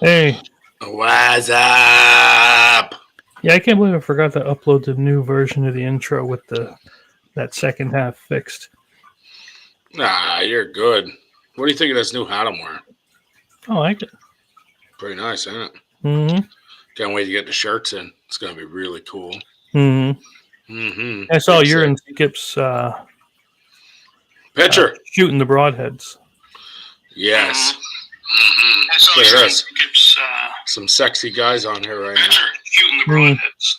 Hey, What's up? yeah, I can't believe I forgot to upload the new version of the intro with that second half fixed. Nah, you're good. What do you think of this new hat I'm wearing? Oh, I like it. Pretty nice, isn't it? Mm-hmm. Can't wait to get the shirts in. It's gonna be really cool. Mm-hmm. I saw Big you're sick. in Skip's Picture. shooting the broadheads. Yes. I saw Look at you this. Skip's Some sexy guys on here right now. picture shooting the Mm. broadheads.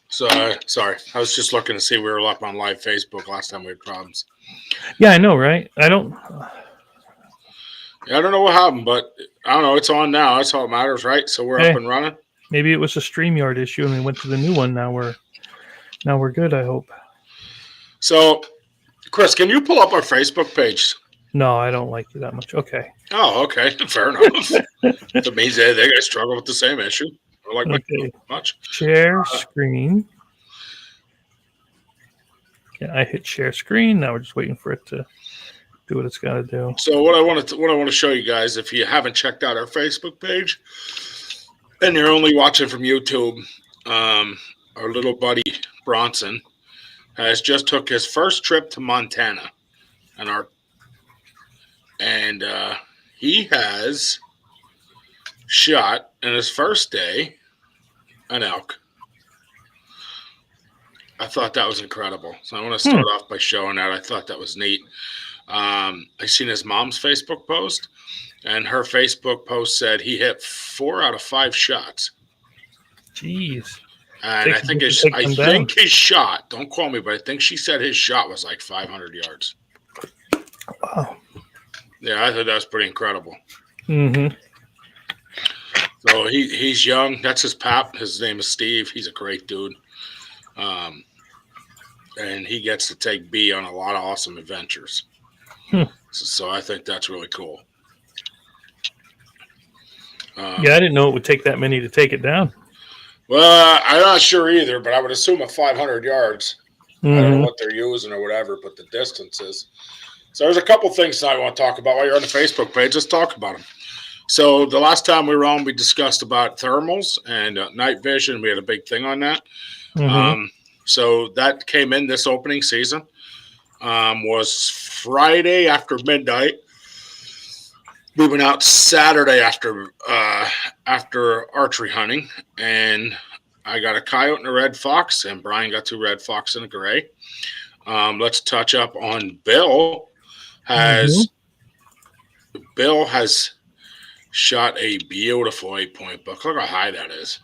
So sorry. I was just looking to see we were up on live Facebook last time we had problems. Yeah, I know, right? I don't. Yeah, I don't know what happened, but I don't know. It's on now. That's all that matters, right? So we're Hey. up and running. Maybe it was a StreamYard issue, and we went to the new one. Now we're good. I hope. So, Chris, can you pull up our Facebook page? No, I don't like you that much. Okay. Oh, okay. Fair enough. That means they guys struggle with the same issue. Or like Okay. much. Share screen. Yeah, I hit share screen. Now we're just waiting for it to do what it's got to do. So what I want to show you guys, if you haven't checked out our Facebook page, and you're only watching from YouTube, our little buddy Bronson has just took his first trip to Montana, and he has shot in his first day an elk. I thought that was incredible. So I want to start off by showing that. I thought that was neat. I seen his mom's Facebook post, and her Facebook post said he hit 4 out of 5 shots. Jeez. And I think his shot, don't quote me, but I think she said his shot was like 500 yards. Wow. Yeah, I thought that was pretty incredible. Mm-hmm. So he's young. That's his pap. His name is Steve. He's a great dude. And he gets to take B on a lot of awesome adventures. So I think that's really cool. Yeah, I didn't know it would take that many to take it down. Well, I'm not sure either, but I would assume at 500 yards. I don't know what they're using or whatever, but the distances. So there's a couple things I want to talk about while you're on the Facebook page. Let's talk about them. So the last time we were on, we discussed about thermals and night vision. We had a big thing on that. So that came in this opening season. Was Friday after midnight. We went out Saturday after archery hunting, and I got a coyote and a red fox, and Brian got 2 red fox and a gray. Let's touch up on Bill. Bill has shot a beautiful 8-point buck. Look how high that is.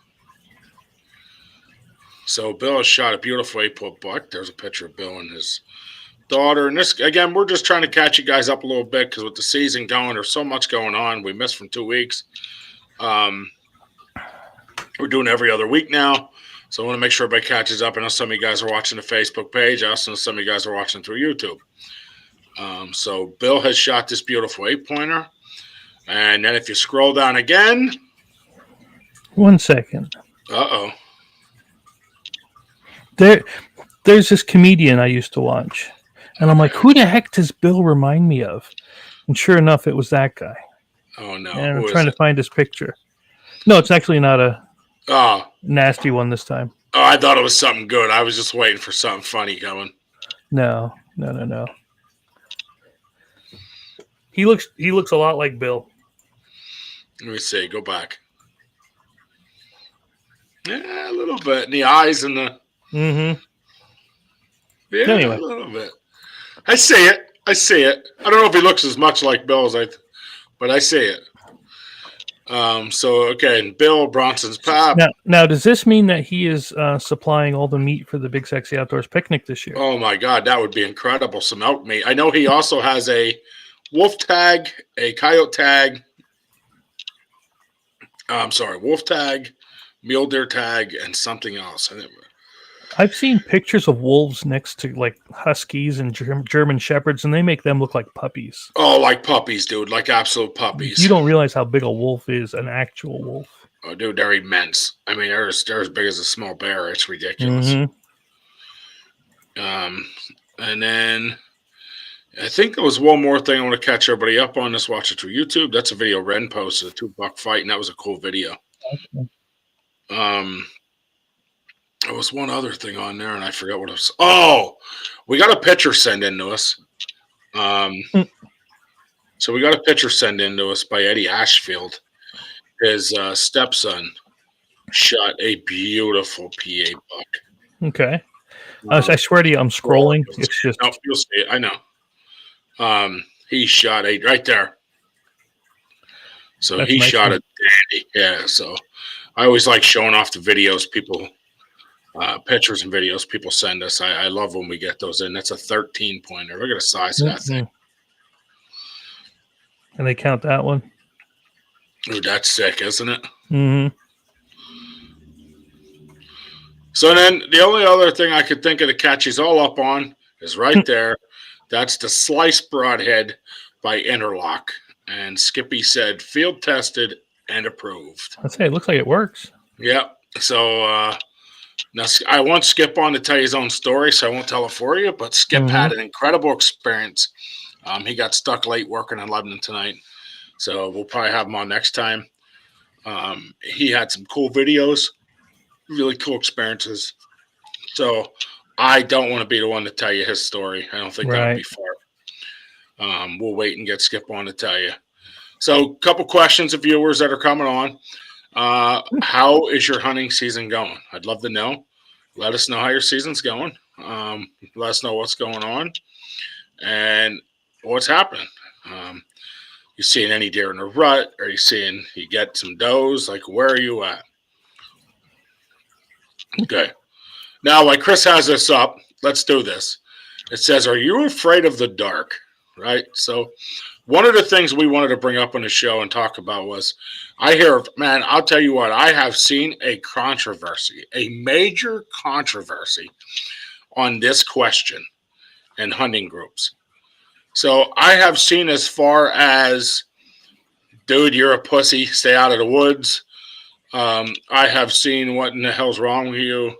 So Bill has shot a beautiful 8-point buck. There's a picture of Bill and his daughter. And this, again, we're just trying to catch you guys up a little bit because with the season going, there's so much going on. We missed from 2 weeks. We're doing every other week now. So I want to make sure everybody catches up. I know some of you guys are watching the Facebook page. I also know some of you guys are watching through YouTube. So Bill has shot this beautiful 8-pointer. And then if you scroll down again. 1 second. Uh-oh. There's this comedian I used to watch. And I'm like, who the heck does Bill remind me of? And sure enough, it was that guy. Oh, no. And I'm trying to find his picture. No, it's actually not a nasty one this time. Oh, I thought it was something good. I was just waiting for something funny coming. No. He looks a lot like Bill. Let me see. Go back. Yeah, a little bit. And the eyes and the... Mm-hmm. Yeah, anyway. A little bit. I see it. I don't know if he looks as much like Bill as but I see it. So, okay, Bill Bronson's pap. Now, does this mean that he is supplying all the meat for the Big Sexy Outdoors picnic this year? Oh, my God, that would be incredible, some elk meat. I know he also has a wolf tag, a coyote tag. Wolf tag, mule deer tag, and something else. I've seen pictures of wolves next to like huskies and German shepherds, and they make them look like puppies. Oh, like puppies, dude, like absolute puppies. You don't realize how big a wolf is, an actual wolf. Oh, dude, they're immense. I mean, they're as big as a small bear. It's ridiculous. Mm-hmm. And then I think there was one more thing I want to catch everybody up on. Let's watch it through YouTube. That's a video Ren posted, a 2-buck fight, and that was a cool video. Okay. There was one other thing on there, and I forgot what it was. Oh, we got a picture sent in to us. So we got a picture sent in to us by Eddie Ashfield. His stepson shot a beautiful PA buck. Okay. I swear to you, I'm scrolling. It's just. No, you'll see it. I know. He shot a right there. So he nice shot a dandy. Yeah. So I always like showing off the videos people, pictures and videos people send us. I love when we get those in. That's a 13 pointer. Look at the size of that thing. And they count that one. Ooh, that's sick, isn't it? Mm-hmm. So then the only other thing I could think of to catch he's all up on is right there. That's the slice broadhead by Interlock. And Skippy said field tested and approved. I'd say it looks like it works. Yep. So now I want Skip on to tell his own story, so I won't tell it for you. But Skip had an incredible experience. He got stuck late working in Lebanon tonight. So we'll probably have him on next time. He had some cool videos. Really cool experiences. So I don't want to be the one to tell you his story. I don't think that would be fair. We'll wait and get Skip on to tell you. So a couple questions of viewers that are coming on. How is your hunting season going? I'd love to know. Let us know how your season's going. Let us know what's going on and what's happening. You seeing any deer in a rut? Are you seeing you get some does? Like, where are you at? Okay. Now, like Chris has this up, let's do this. It says, are you afraid of the dark? Right? So one of the things we wanted to bring up on the show and talk about was, man, I'll tell you what, I have seen a controversy, a major controversy on this question in hunting groups. So I have seen as far as, dude, you're a pussy, stay out of the woods. I have seen what in the hell's wrong with you.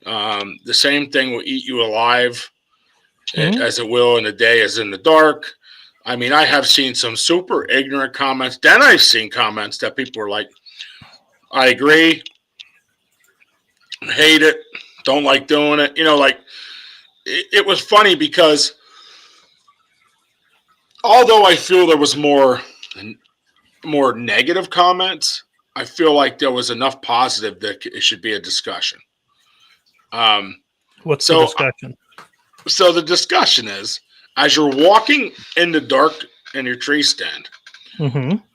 The same thing will eat you alive as it will in the day as in the dark. I mean, I have seen some super ignorant comments. Then I've seen comments that people were like, I agree, hate it, don't like doing it. You know, like, it was funny because although I feel there was more negative comments, I feel like there was enough positive that it should be a discussion. What's the discussion? So the discussion is, as you're walking in the dark in your tree stand,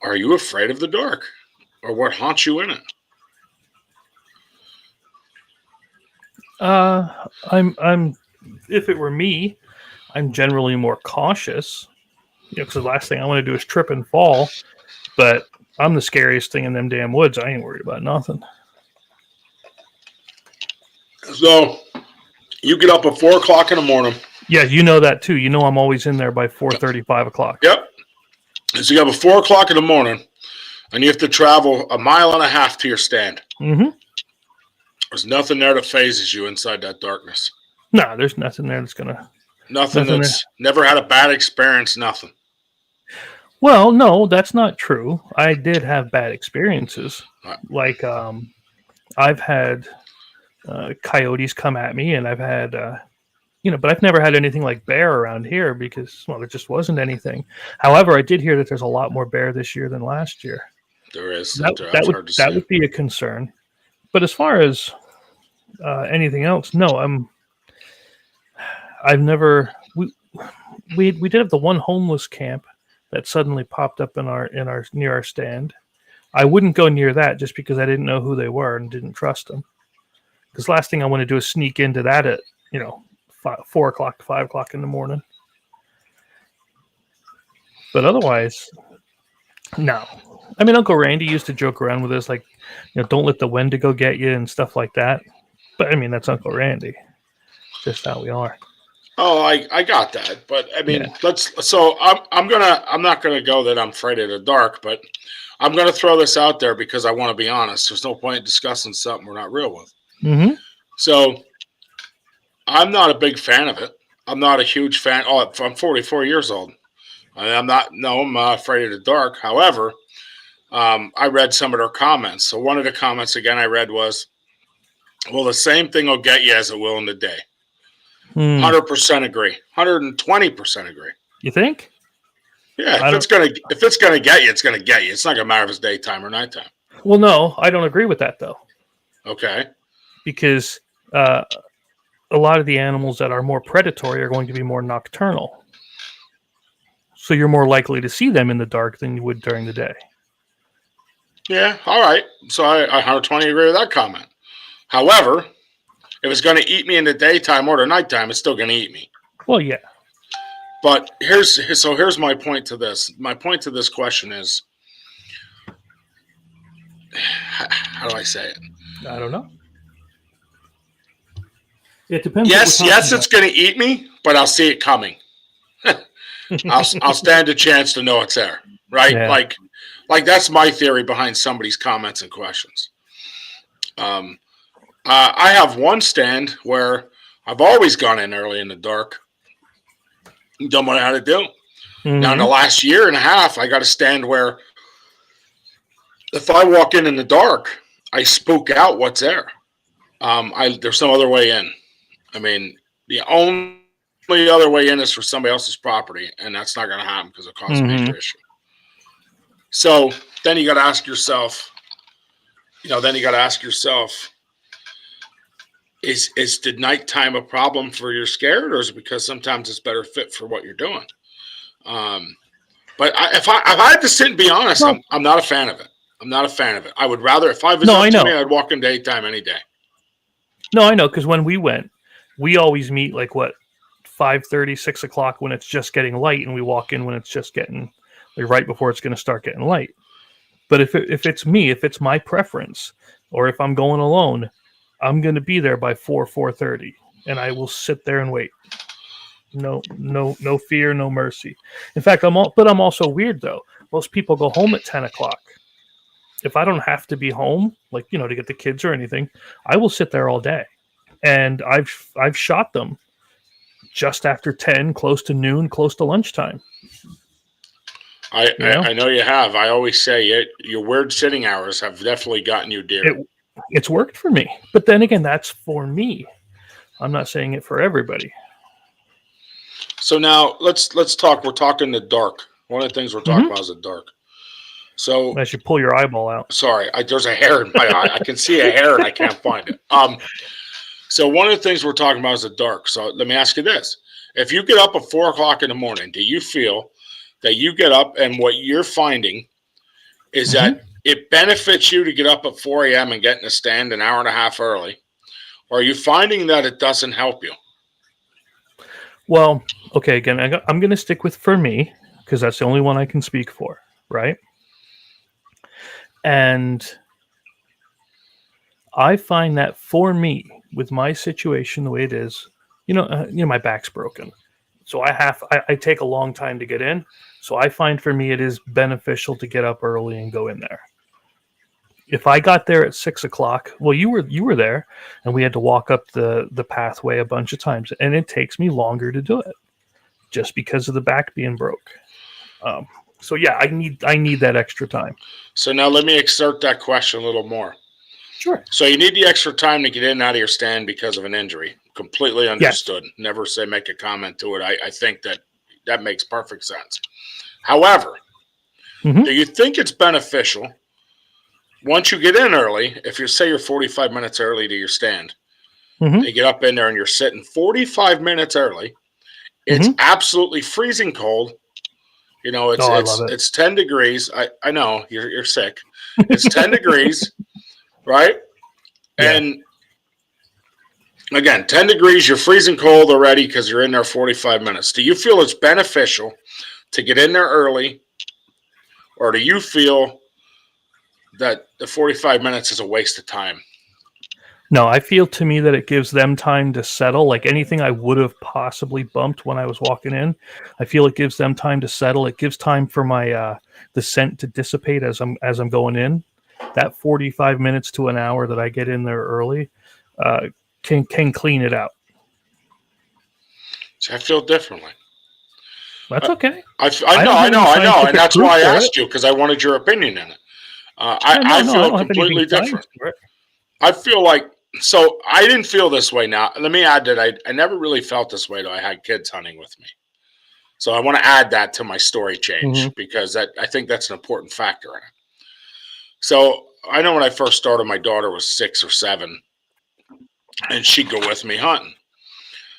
are you afraid of the dark? Or what haunts you in it? I'm if it were me, I'm generally more cautious. Because the last thing I want to do is trip and fall. But I'm the scariest thing in them damn woods. I ain't worried about nothing. So you get up at 4 o'clock in the morning. Yeah, you know that too. You know I'm always in there by 4:30, 5 o'clock. Yep. So you get up at 4 o'clock in the morning, and you have to travel 1.5 miles to your stand. There's nothing there that phases you inside that darkness. No, there's nothing there that's gonna. Nothing that's never had a bad experience. Nothing. Well, no, that's not true. I did have bad experiences. Like, I've had coyotes come at me, and I've had, but I've never had anything like bear around here because, well, there just wasn't anything. However, I did hear that there's a lot more bear this year than last year. There is. That would be a concern. But as far as anything else, no, I've never. We did have the one homeless camp that suddenly popped up in our near our stand. I wouldn't go near that just because I didn't know who they were and didn't trust them. Because last thing I want to do is sneak into that at 4 o'clock, 5 o'clock in the morning. But otherwise, no. I mean, Uncle Randy used to joke around with us, like, don't let the Wendigo get you and stuff like that. But I mean, that's Uncle Randy. Just how we are. Oh, I got that, but I mean, I'm not gonna go that I'm afraid of the dark, but I'm gonna throw this out there because I want to be honest. There's no point discussing something we're not real with. So I'm not a big fan of it. I'm not a huge fan. Oh, I'm 44 years old. I'm afraid of the dark. However, I read some of their comments. So one of the comments again I read was, "Well, the same thing will get you as it will in the day." 100% agree. 120% agree. You think? Yeah, if it's gonna get you, it's gonna get you. It's not gonna matter if it's daytime or nighttime. Well, no, I don't agree with that though. Okay. Because a lot of the animals that are more predatory are going to be more nocturnal. So you're more likely to see them in the dark than you would during the day. Yeah, all right. So I 120 agree with that comment. However, if it's going to eat me in the daytime or the nighttime, it's still going to eat me. Well, yeah. But here's my point to this. My point to this question is, how do I say it? I don't know. It depends. Yes, it's going to eat me, but I'll see it coming. I'll stand a chance to know it's there, right? Yeah. Like that's my theory behind somebody's comments and questions. I have one stand where I've always gone in early in the dark. Don't know how to do. Mm-hmm. Now in the last year and a half, I got a stand where if I walk in the dark, I spook out what's there. There's no other way in. I mean, the only other way in is for somebody else's property, and that's not going to happen because it causes a major issue. So then you got to ask yourself, is the nighttime a problem for you're scared, or is it because sometimes it's better fit for what you're doing? But if I had to sit and be honest, I'm not a fan of it. I'm not a fan of it. I would rather, if I was up to me, I'd walk in daytime any day. No, I know, because when we went, we always meet 5:30, 6 o'clock when it's just getting light, and we walk in when it's just getting right before it's going to start getting light. But if it's me, if it's my preference, or if I'm going alone, I'm going to be there by 4:30, and I will sit there and wait. No fear, no mercy. In fact, I'm also weird though. Most people go home at 10 o'clock. If I don't have to be home, to get the kids or anything, I will sit there all day. And I've shot them just after 10, close to noon, close to lunchtime. I know you have. I always say your weird sitting hours have definitely gotten you deer. It's worked for me. But then again, that's for me. I'm not saying it for everybody. So now let's talk. We're talking the dark. One of the things we're talking about is the dark. So as you pull your eyeball out. Sorry, there's a hair in my eye. I can see a hair and I can't find it. So one of the things we're talking about is the dark. So let me ask you this. If you get up at 4 o'clock in the morning, do you feel that you get up and what you're finding is that it benefits you to get up at 4 a.m. and get in the stand an hour and a half early? Or are you finding that it doesn't help you? Well, okay, again, I'm going to stick with for me because that's the only one I can speak for, right? And I find that for me, with my situation the way it is, my back's broken, so I take a long time to get in. So I find for me it is beneficial to get up early and go in there. If I got there at 6 o'clock, well, you were there, and we had to walk up the pathway a bunch of times, and it takes me longer to do it, just because of the back being broke. So yeah, I need that extra time. So now let me exert that question a little more. Sure. So you need the extra time to get in and out of your stand because of an injury. Completely understood. Yes. Never say make a comment to it. I think that makes perfect sense. However, do you think it's beneficial once you get in early, if you're 45 minutes early to your stand, you get up in there and you're sitting 45 minutes early, it's absolutely freezing cold. It's 10 degrees. I know you're sick. It's 10 degrees, right? Yeah. And again, 10 degrees, you're freezing cold already because you're in there 45 minutes. Do you feel it's beneficial to get in there early, or do you feel that the 45 minutes is a waste of time? No, I feel to me that it gives them time to settle. Like anything I would have possibly bumped when I was walking in, I feel it gives them time to settle. It gives time for my the scent to dissipate as I'm going in. That 45 minutes to an hour that I get in there early can clean it out. See, I feel differently. That's okay. I don't know, have any and scientific that's proof why I for asked you, because I wanted your opinion in it. Yeah, no, I I feel don't have completely anything science different. for it. I feel like, so I didn't feel this way now. Let me add that I never really felt this way till I had kids hunting with me. So I want to add that to my story change because I think that's an important factor in it. So I know when I first started, my daughter was 6 or 7, and she'd go with me hunting.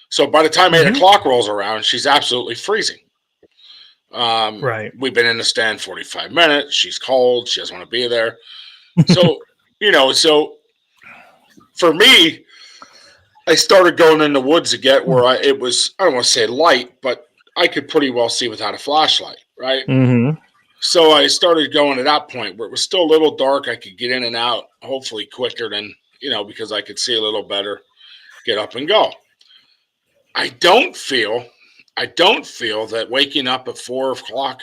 So by the time 8 o'clock rolls around, she's absolutely freezing. Right. We've been in the stand 45 minutes. She's cold. She doesn't want to be there. So, so for me, I started going in the woods again where it was, I don't want to say light, but I could pretty well see without a flashlight, right? So I started going at that point where it was still a little dark. I could get in and out, hopefully quicker than, because I could see a little better, get up and go. I don't feel that waking up at 4 o'clock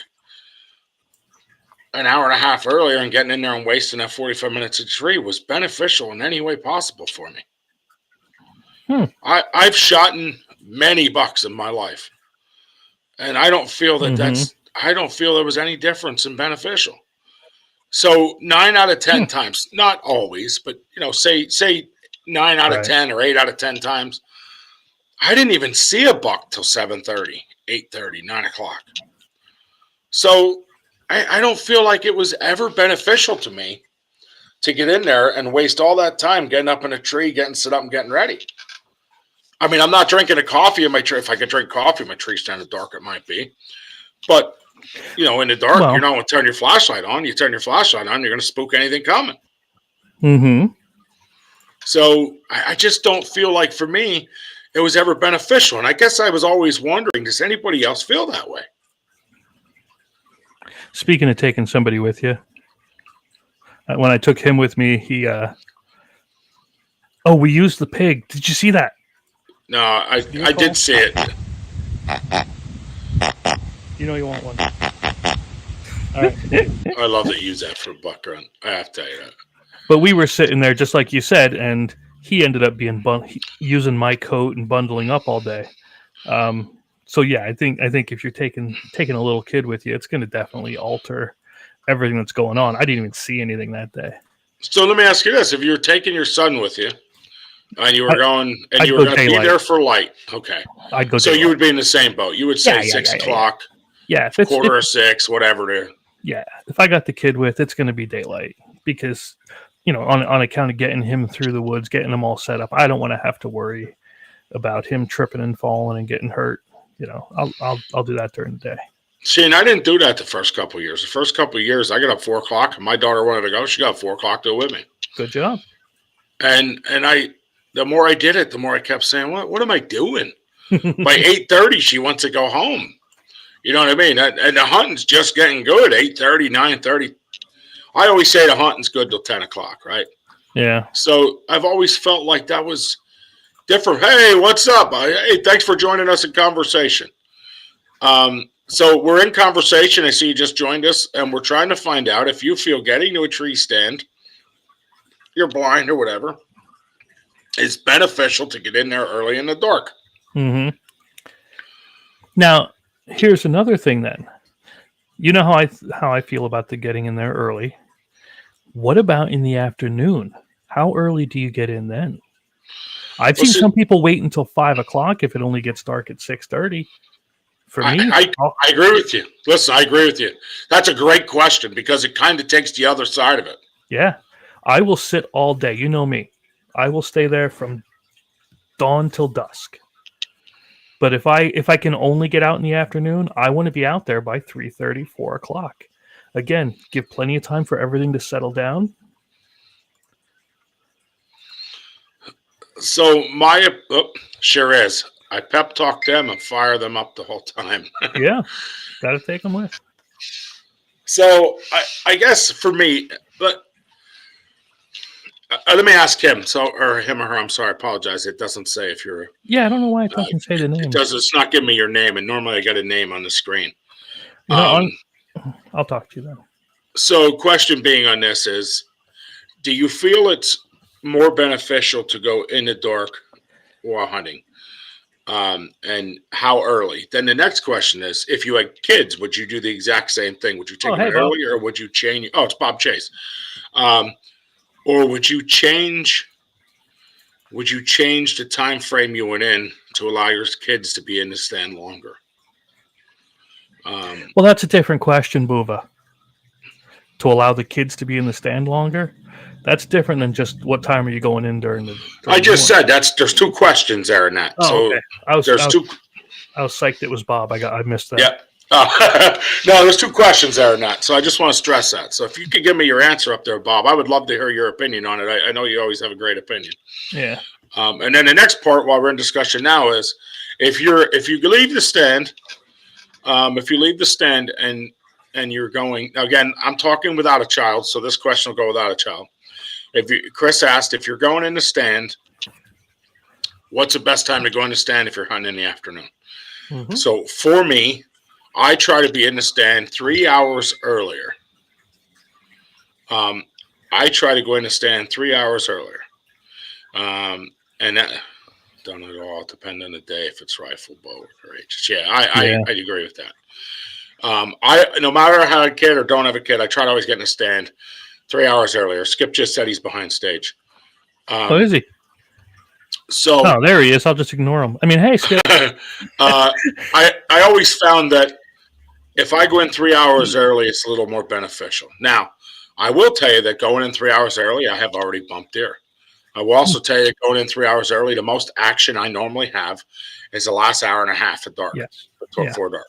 an hour and a half earlier and getting in there and wasting that 45 minutes of tree was beneficial in any way possible for me. I've shot many bucks in my life, and I don't feel that I don't feel there was any difference in beneficial. So 9 out of 10 times, not always, but say 9 out of 10 or 8 out of 10 times, I didn't even see a buck till 7:30, 8:30, 9 o'clock. So I don't feel like it was ever beneficial to me to get in there and waste all that time getting up in a tree, getting set up and getting ready. I mean, I'm not drinking a coffee in my tree. If I could drink coffee in my tree stand in the dark, it might be. But, in the dark, you're not going to turn your flashlight on. You turn your flashlight on, you're going to spook anything coming. So I just don't feel like, for me, it was ever beneficial. And I guess I was always wondering, does anybody else feel that way? Speaking of taking somebody with you, when I took him with me, he we used the pig. Did you see that? No, I did see it. You want one. All right. I love that you use that for a buck run. I have to tell you that. But we were sitting there just like you said, and he ended up being using my coat and bundling up all day. So yeah, I think if you're taking a little kid with you, it's going to definitely alter everything that's going on. I didn't even see anything that day. So let me ask you this: if you were taking your son with you, and you were going to be there for light, okay, I'd go. So daylight. You would be in the same boat. You would say 6 o'clock, quarter of 6, whatever. Yeah, if I got the kid with, it's going to be daylight because, on account of getting him through the woods, getting him all set up, I don't want to have to worry about him tripping and falling and getting hurt. I'll do that during the day. See, and I didn't do that the first couple of years. The first couple of years, I got up 4 o'clock, and my daughter wanted to go. She got up 4 o'clock to go with me. Good job. And the more I did it, the more I kept saying, "What am I doing?" By 8:30, she wants to go home. You know what I mean? And the hunting's just getting good. 8:30, 9:30. I always say the hunting's good till 10 o'clock, right? Yeah. So I've always felt like that was different. Hey, what's up? Hey, thanks for joining us in conversation. So we're in conversation. I see you just joined us, and we're trying to find out if you feel getting to a tree stand, you're blind or whatever, is beneficial to get in there early in the dark. Now, here's another thing then. You know how I feel about the getting in there early. What about in the afternoon? How early do you get in then? I've seen some people wait until 5 o'clock if it only gets dark at 6:30. For me, I agree with you. Listen, I agree with you. That's a great question because it kind of takes the other side of it. Yeah, I will sit all day. You know me. I will stay there from dawn till dusk. But if I can only get out in the afternoon, I want to be out there by 3:30, 4 o'clock. Again, give plenty of time for everything to settle down. So sure is. I pep talk them and fire them up the whole time. Yeah, got to take them with. So I guess for me, but let me ask him. Or him or her. I'm sorry. I apologize. It doesn't say if you're. Yeah, I don't know why it doesn't say the name. It does. It's not giving me your name, and normally I get a name on the screen. I'll talk to you then. So, question being on this is, do you feel it's more beneficial to go in the dark while hunting? And how early? Then the next question is, if you had kids, would you do the exact same thing? Would you take them hey, Bob. early, or would you change? Oh, it's Bob Chase. Or would you change? Would you change the time frame you went in to allow your kids to be in the stand longer? Well, that's a different question, Buva. To allow the kids to be in the stand longer, that's different than just what time are you going in during the. I just said there's two questions there in that. Oh, so okay. I was psyched it was Bob. I missed that. Yeah. No, there's two questions there in that. So I just want to stress that. So if you could give me your answer up there, Bob, I would love to hear your opinion on it. I know you always have a great opinion. Yeah. And then the next part, while we're in discussion now, is if you leave the stand, and you're going again, I'm talking without a child, so this question will go without a child. Chris asked if you're going in the stand, what's the best time to go in the stand if you're hunting in the afternoon? Mm-hmm. So for me, I try to be in the stand 3 hours earlier. I try to go in the stand 3 hours earlier. And that don't at all depend on the day if it's rifle, bow, or H. Yeah, I agree with that. No matter how I have a kid or don't have a kid, I try to always get in the stand 3 hours earlier. Skip just said he's behind stage. Is he? So there he is. I'll just ignore him. I mean, hey, Skip. I always found that if I go in 3 hours early, it's a little more beneficial. Now, I will tell you that going in 3 hours early, I have already bumped deer. I will also tell you that going in 3 hours early, the most action I normally have is the last hour and a half at dark. Yes. Before dark.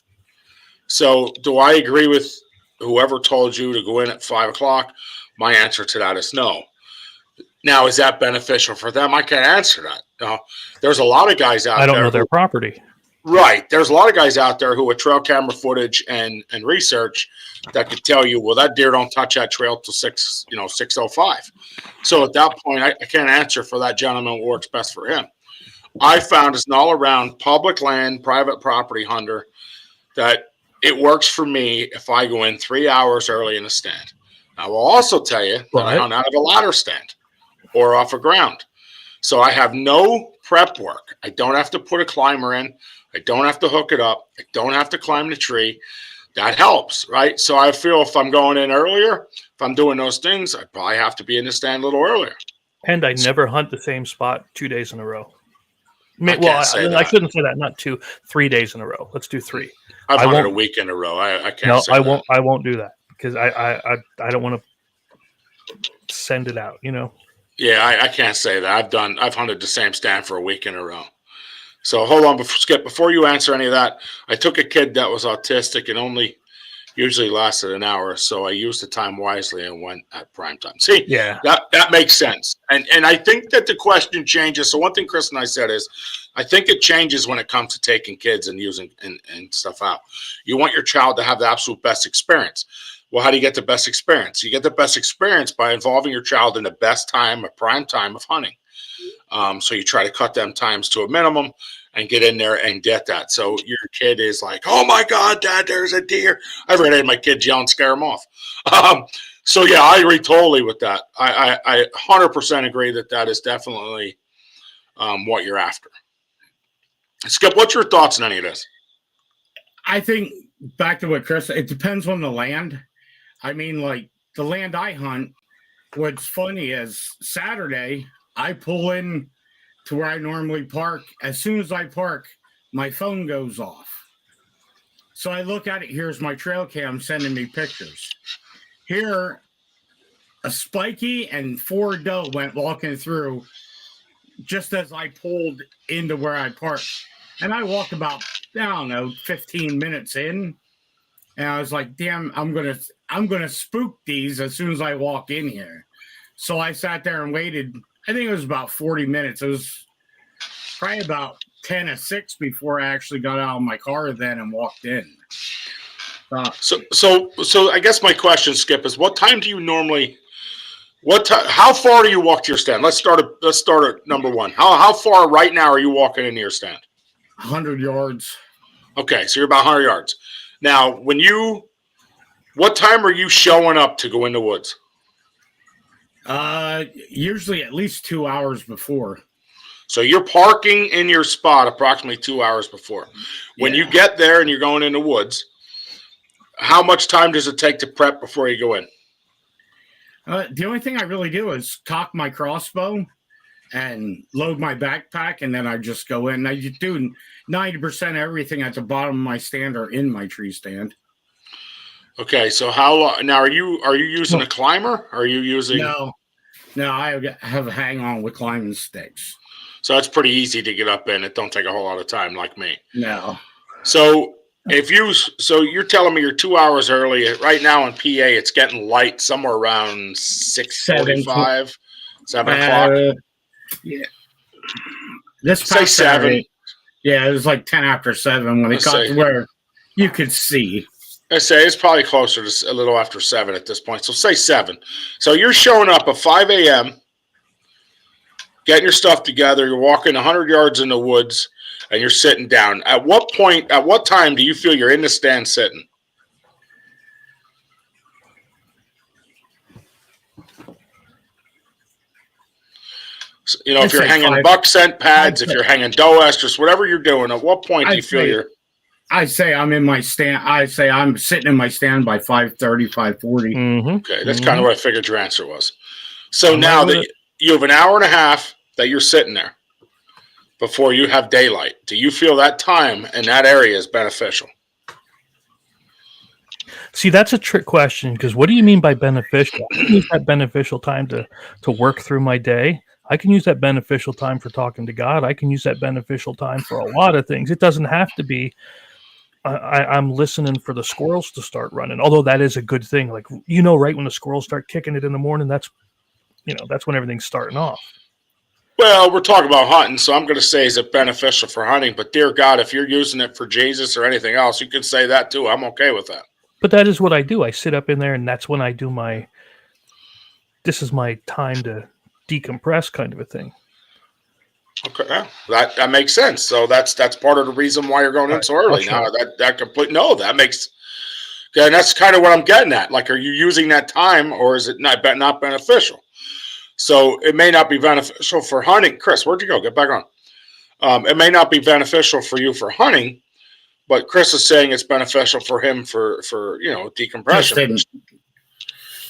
So do I agree with whoever told you to go in at 5 o'clock? My answer to that is no. Now, is that beneficial for them? I can't answer that. No, there's a lot of guys out there. I don't know their property. Right. There's a lot of guys out there who with trail camera footage and research that could tell you, well, that deer don't touch that trail till 6:05. So at that point, I can't answer for that gentleman what works best for him. I found as an all-around public land, private property hunter that it works for me if I go in 3 hours early in the stand. I will also tell you that I hunt out of a ladder stand or off of ground. So I have no prep work. I don't have to put a climber in. I don't have to hook it up. I don't have to climb the tree. That helps, right? So I feel if I'm going in earlier, if I'm doing those things, I probably have to be in the stand a little earlier. And I never hunt the same spot 2 days in a row. I shouldn't say that. Not 3 days in a row. Let's do 3. I've hunted a week in a row. I can't. No, say I that. won't. I won't do that because I don't want to send it out. Yeah, I can't say that. I've hunted the same stand for a week in a row. So hold on, Skip. Before you answer any of that, I took a kid that was autistic and only usually lasted an hour, so I used the time wisely and went at prime time. See, yeah, that makes sense. And I think that the question changes. So one thing Chris and I said is, I think it changes when it comes to taking kids and using and stuff out. You want your child to have the absolute best experience. Well, how do you get the best experience? You get the best experience by involving your child in the best time, a prime time of hunting. So you try to cut them times to a minimum and get in there and get that. So your kid is like, oh my God, Dad, there's a deer. I've already had my kids yell and scare them off. So yeah, I agree totally with that. I 100% agree that is definitely what you're after. Skip, what's your thoughts on any of this? I think back to what Chris said, it depends on the land. I mean, like the land I hunt, what's funny is Saturday, I pull in to where I normally park. As soon as I park, my phone goes off. So I look at it. Here's my trail cam sending me pictures. Here, a spiky and 4 doe went walking through just as I pulled into where I parked. And I walked about, 15 minutes in. And I was like, damn, I'm gonna spook these as soon as I walk in here. So I sat there and waited. I think it was about 40 minutes. It was probably about 10:06 before I actually got out of my car then and walked in. So I guess my question, Skip, is what time do you normally? How far do you walk to your stand? Let's start at number one. How far right now are you walking into your stand? 100 yards. Okay, so you're about 100 yards. Now, what time are you showing up to go in the woods? Usually at least 2 hours before. So you're parking in your spot approximately 2 hours before. When you get there and you're going in the woods, how much time does it take to prep before you go in? The only thing I really do is cock my crossbow and load my backpack, and then I just go in. I just do 90% of everything at the bottom of my stand or in my tree stand. Okay, so how now are you using a climber? Are you using? No, I have a hang on with climbing sticks. So it's pretty easy to get up in. It don't take a whole lot of time, like me. No. So you're telling me you're 2 hours early. Right now in PA, it's getting light somewhere around 6:45, 7 o'clock. Yeah. This say past 7. Saturday, yeah, it was like 10 after 7 when it got to where you could see. I say it's probably closer to a little after 7 at this point. So say 7. So you're showing up at 5 a.m., getting your stuff together. You're walking 100 yards in the woods, and you're sitting down. At what time do you feel you're in the stand sitting? So, if you're hanging buck scent pads, if you're hanging doe estrus, whatever you're doing, at what point do you feel you're... I say I'm in my stand. I say I'm sitting in my stand by 5:30, 5:40. Mm-hmm. Okay, that's kind of what I figured your answer was. So now that you have an hour and a half that you're sitting there before you have daylight, do you feel that time in that area is beneficial? See, that's a trick question, because what do you mean by beneficial? I can use that beneficial time to work through my day. I can use that beneficial time for talking to God. I can use that beneficial time for a lot of things. It doesn't have to be I'm listening for the squirrels to start running, although that is a good thing. Like, right when the squirrels start kicking it in the morning, that's when everything's starting off. Well, we're talking about hunting, so I'm going to say is it beneficial for hunting, but dear God, if you're using it for Jesus or anything else, you can say that too. I'm okay with that. But that is what I do. I sit up in there, and that's when I do this is my time to decompress kind of a thing. Okay, that makes sense. So that's part of the reason why you're going in so early. Now that makes, and that's kind of what I'm getting at. Like, are you using that time, or is it not beneficial? So it may not be beneficial for hunting. Chris, where'd you go? Get back on. It may not be beneficial for you for hunting, but Chris is saying it's beneficial for him for decompression.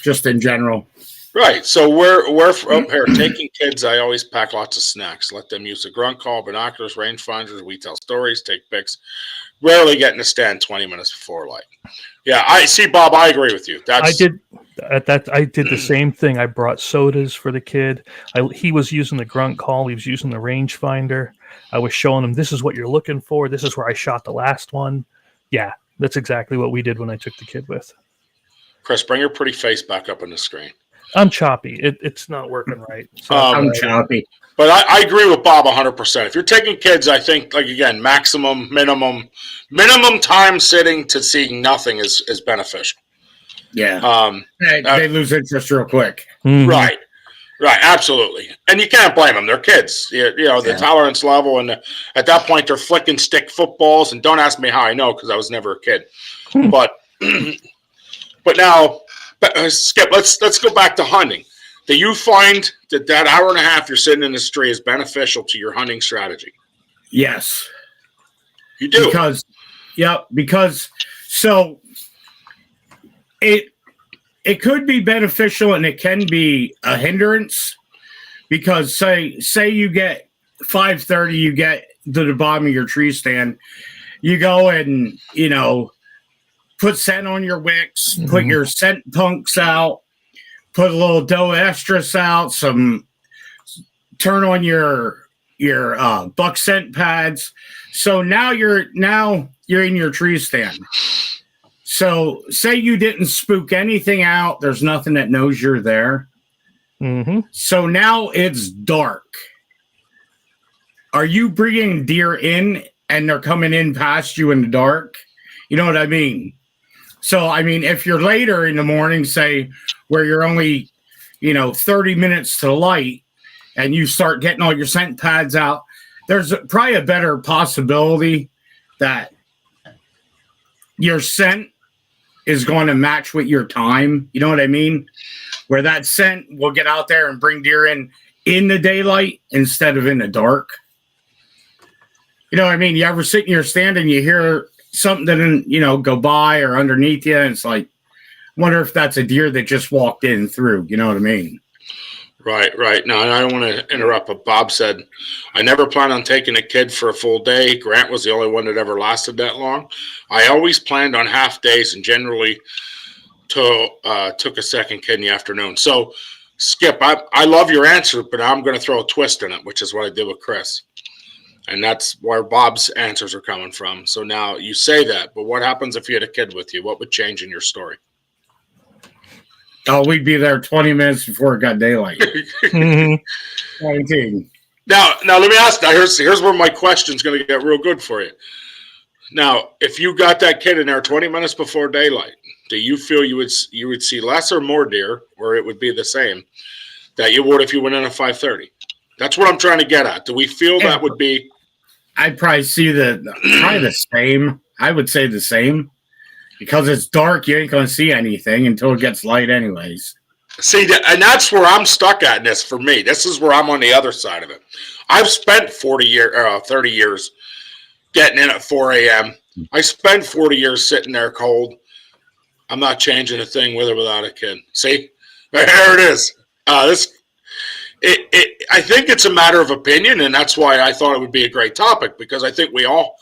Just in general. Right. So we're up here taking kids. I always pack lots of snacks. Let them use the grunt call, binoculars, rangefinders. We tell stories, take pics. Rarely get in the stand 20 minutes before light. Yeah, I see, Bob. I agree with you. I did the same thing. I brought sodas for the kid. He was using the grunt call. He was using the rangefinder. I was showing him, this is what you're looking for. This is where I shot the last one. Yeah, that's exactly what we did when I took the kid with. Chris, bring your pretty face back up on the screen. I'm choppy. It's not working right. So I'm choppy. But I agree with Bob 100%. If you're taking kids, I think, like, again, minimum time sitting to seeing nothing is beneficial. Yeah. They lose interest real quick. Mm-hmm. Right, absolutely. And you can't blame them. They're kids. The tolerance level, and at that point, they're flicking stick footballs. And don't ask me how I know, because I was never a kid. But now, Skip, let's go back to hunting. Do you find that hour and a half you're sitting in this tree is beneficial to your hunting strategy? Yes. You do? Because so it could be beneficial and it can be a hindrance, because say you get 5:30, you get to the bottom of your tree stand, you go and put scent on your wicks, put your scent punks out, put a little doe estrus out, turn on your buck scent pads. So now you're in your tree stand. So say you didn't spook anything out. There's nothing that knows you're there. Mm-hmm. So now it's dark. Are you bringing deer in and they're coming in past you in the dark? You know what I mean? So, I mean, if you're later in the morning, say, where you're only, 30 minutes to light, and you start getting all your scent pads out, there's probably a better possibility that your scent is going to match with your time. You know what I mean? Where that scent will get out there and bring deer in in the daylight instead of in the dark. You know what I mean? You ever sit in your stand and you hear something, go by or underneath you, and it's like, wonder if that's a deer that just walked in through. You know what I mean? Right. No, and I don't want to interrupt, but Bob said, I never planned on taking a kid for a full day. Grant was the only one that ever lasted that long. I always planned on half days and generally took a second kid in the afternoon. So, Skip, I love your answer, but I'm going to throw a twist in it, which is what I did with Chris. And that's where Bob's answers are coming from. So now you say that, but what happens if you had a kid with you? What would change in your story? Oh, we'd be there 20 minutes before it got daylight. 19. Now let me ask. Now here's where my question's going to get real good for you. Now, if you got that kid in there 20 minutes before daylight, do you feel you would see less or more deer, or it would be the same that you would if you went in at 5:30? That's what I'm trying to get at. Do we feel that would be? I'd probably see probably the same. I would say the same. Because it's dark, you ain't going to see anything until it gets light anyways. See, and that's where I'm stuck at in this for me. This is where I'm on the other side of it. I've spent 30 years getting in at 4 a.m. I spent 40 years sitting there cold. I'm not changing a thing with or without a kid. See? There it is. I think it's a matter of opinion, and that's why I thought it would be a great topic, because I think we all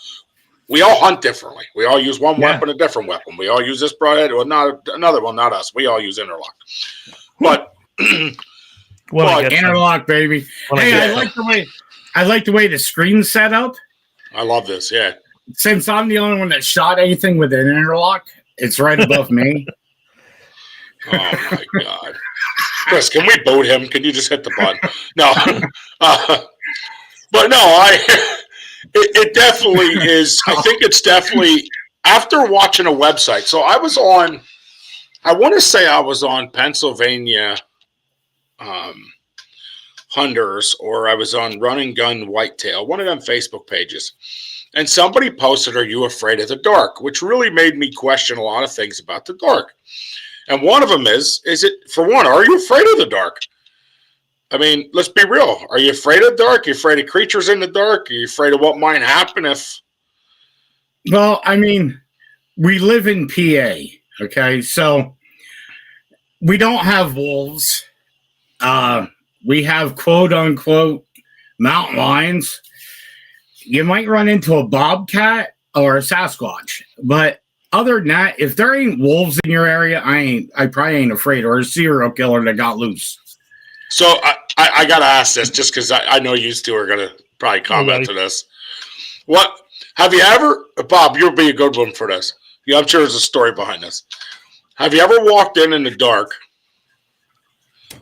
hunt differently. We all use one weapon, a different weapon. We all use this broadhead, or not another one, not us. We all use interlock. But interlock, baby. Hey, I like the way the screen's set up. I love this, yeah. Since I'm the only one that shot anything with an interlock, it's right above me. Oh my God. Chris, can we boot him? Can you just hit the button? No. But no, It definitely is. I think it's definitely after watching a website. So I want to say I was on Pennsylvania Hunters, or I was on Run and Gun Whitetail, one of them Facebook pages. And somebody posted, "Are you afraid of the dark?" Which really made me question a lot of things about the dark. And one of them is it, for one, are you afraid of the dark? I mean, let's be real. Are you afraid of the dark? Are you afraid of creatures in the dark? Are you afraid of what might happen if... Well, I mean, we live in PA, okay? So we don't have wolves. We have quote-unquote mountain lions. You might run into a bobcat or a Sasquatch. But other than that, if there ain't wolves in your area, I probably ain't afraid, or a serial killer that got loose. So I got to ask this just because I know you two are going to probably comment to this. What have you ever, Bob, you'll be a good one for this. Yeah, I'm sure there's a story behind this. Have you ever walked in the dark?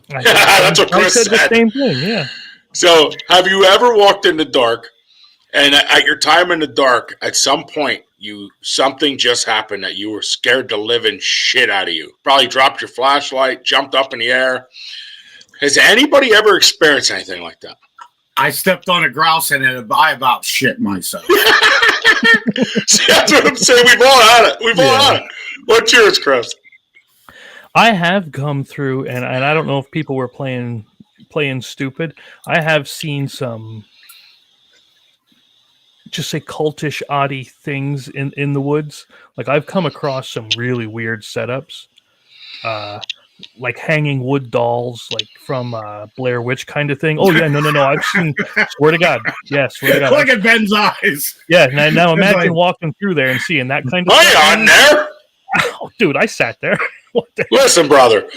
That's what Chris said. The same thing, yeah. So have you ever walked in the dark, and at your time in the dark, at some point, something just happened that you were scared the living shit out of you? Probably dropped your flashlight, jumped up in the air. Has anybody ever experienced anything like that? I stepped on a grouse and I about shit myself. See, that's what I'm saying. We've all had it. We've all had it. What's yours, Chris? I have come through, and I don't know if people were playing stupid. I have seen some, just say, cultish, oddie things in the woods. Like, I've come across some really weird setups. Like hanging wood dolls, like from Blair Witch kind of thing. Oh yeah, no. I've seen. Swear to God, swear to God. Look at Ben's eyes. Yeah, now imagine walking through there and seeing that kind of. Are you on there? Oh, dude, I sat there. Listen, brother,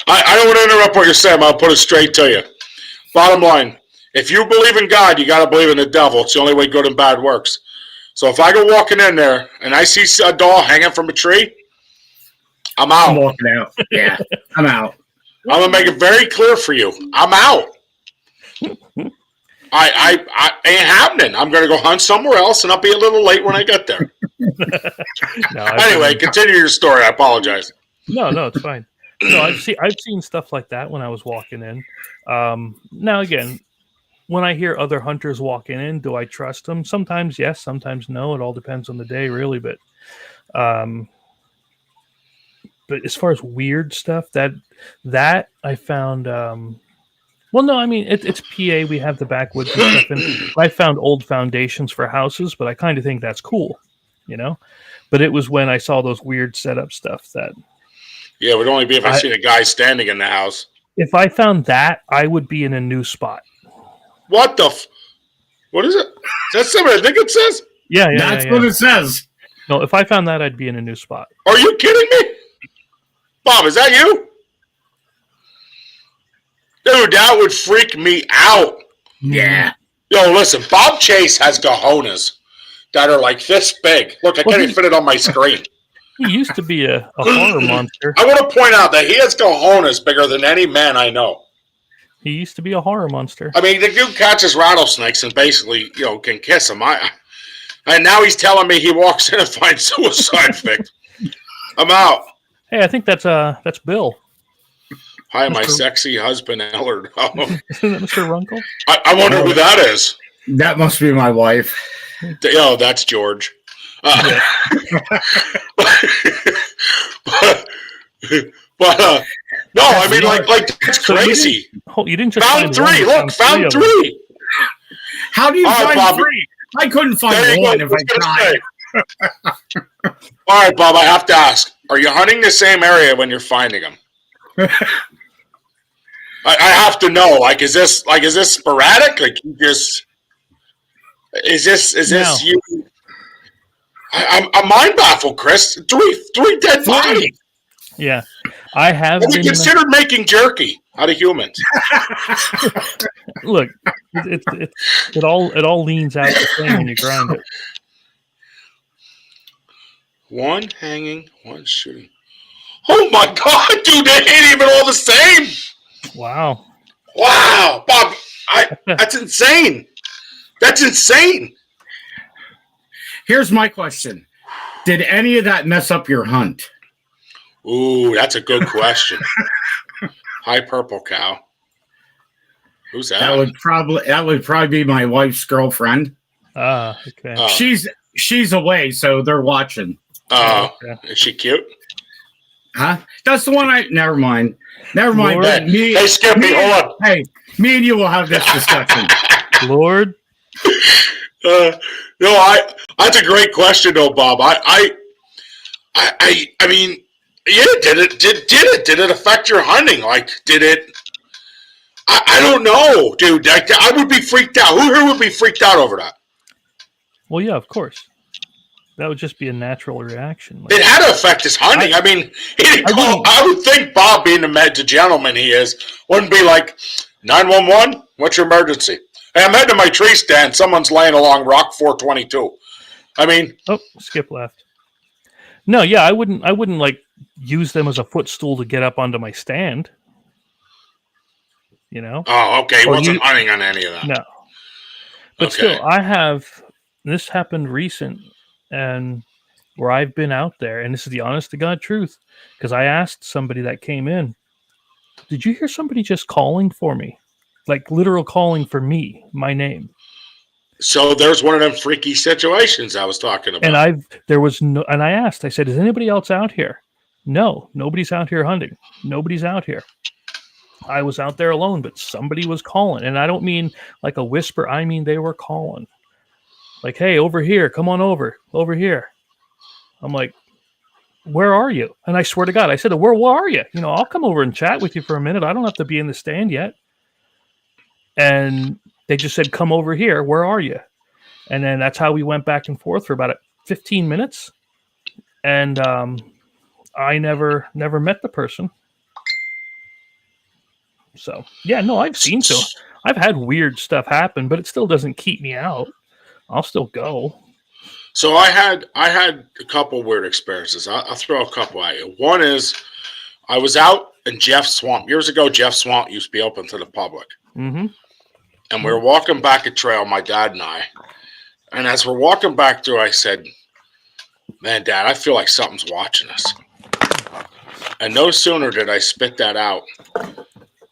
I don't want to interrupt what you're saying. I'll put it straight to you. Bottom line: if you believe in God, you got to believe in the devil. It's the only way good and bad works. So if I go walking in there and I see a doll hanging from a tree, I'm out. I'm walking out. Yeah, I'm out. I'm gonna make it very clear for you. I'm out. I ain't happening. I'm gonna go hunt somewhere else, and I'll be a little late when I get there. Anyway, continue your story. I apologize. No, it's fine. No, I've seen stuff like that when I was walking in. Now again, when I hear other hunters walking in, do I trust them? Sometimes yes, sometimes no. It all depends on the day, really. But as far as weird stuff, that I found, Well, no, I mean it's PA. We have the backwoods and stuff, and I found old foundations for houses, but I kind of think that's cool, you know. But it was when I saw those weird setup stuff that. Yeah, it would only be if I seen a guy standing in the house. If I found that, I would be in a new spot. What the? What is it? Is that what I think it says? Yeah, That's what it says. No, if I found that, I'd be in a new spot. Are you kidding me? Bob, is that you? Dude, that would freak me out. Yeah. Yo, listen, Bob Chase has cojones that are like this big. Look, I can't even fit it on my screen. He used to be a horror monster. I want to point out that he has cojones bigger than any man I know. He used to be a horror monster. I mean, the dude catches rattlesnakes and basically, can kiss them. And now he's telling me he walks in and finds suicide victim. I'm out. Hey, I think that's Bill. Hi, my sexy husband, Ellard. Isn't that Mr. Runkle? I wonder who that is. That must be my wife. Oh, that's George. Yeah. but no, I mean, like that's crazy. You didn't just found three. Look, found three. How do you find Bob, three? I couldn't find one if I tried. All right, Bob, I have to ask: are you hunting the same area when you're finding them? I have to know. Like, is this sporadic? Like, you just is this you? I'm mind baffled, Chris. Three dead bodies. Yeah, I have. We considered making jerky out of humans. Look, it all leans out the same when you grind it. One hanging, one shooting. Oh my God, dude! They ain't even all the same. Wow, Bob, that's insane. That's insane. Here's my question: did any of that mess up your hunt? Ooh, that's a good question. Hi, Purple Cow. Who's that? That would probably be my wife's girlfriend. Okay. She's away, so they're watching. Oh, Okay. is she cute? Huh? That's the one Never mind. Lord. Hey, Skippy, hold on. Hey, me and you will have this discussion. Lord. No, that's a great question, though, Bob. I mean, yeah, did it affect your hunting? Like, did it? I don't know, dude. I would be freaked out. Who here would be freaked out over that? Well, yeah, of course. That would just be a natural reaction. It had to affect his hunting. I mean, he didn't call. I would think Bob, being the gentleman he is, wouldn't be like, 911. What's your emergency? Hey, I'm heading to my tree stand. Someone's laying along Rock 422. I mean, Skip left. No, yeah, I wouldn't like use them as a footstool to get up onto my stand. You know? Oh, okay. He wasn't hunting on any of that. No. But still, I have. This happened recent, and where I've been out there, and this is the honest to God truth, because I asked somebody that came in, did you hear somebody just calling for me? Like literal calling for me, my name. So there's one of them freaky situations I was talking about. And I asked, I said, is anybody else out here? No, nobody's out here hunting. Nobody's out here. I was out there alone, but somebody was calling. And I don't mean like a whisper. I mean, they were calling. Like, hey, over here, come on over here. I'm like, where are you? And I swear to God, I said, where are you? I'll come over and chat with you for a minute. I don't have to be in the stand yet. And they just said, come over here. Where are you? And then that's how we went back and forth for about 15 minutes. And I never met the person. So, yeah, no, I've seen so. I've had weird stuff happen, but it still doesn't keep me out. I'll still go. So I had a couple weird experiences. I'll throw a couple at you. One is I was out in Jeff Swamp. Years ago, Jeff Swamp used to be open to the public. Mm-hmm. And we were walking back a trail, my dad and I. And as we're walking back through, I said, man, Dad, I feel like something's watching us. And no sooner did I spit that out.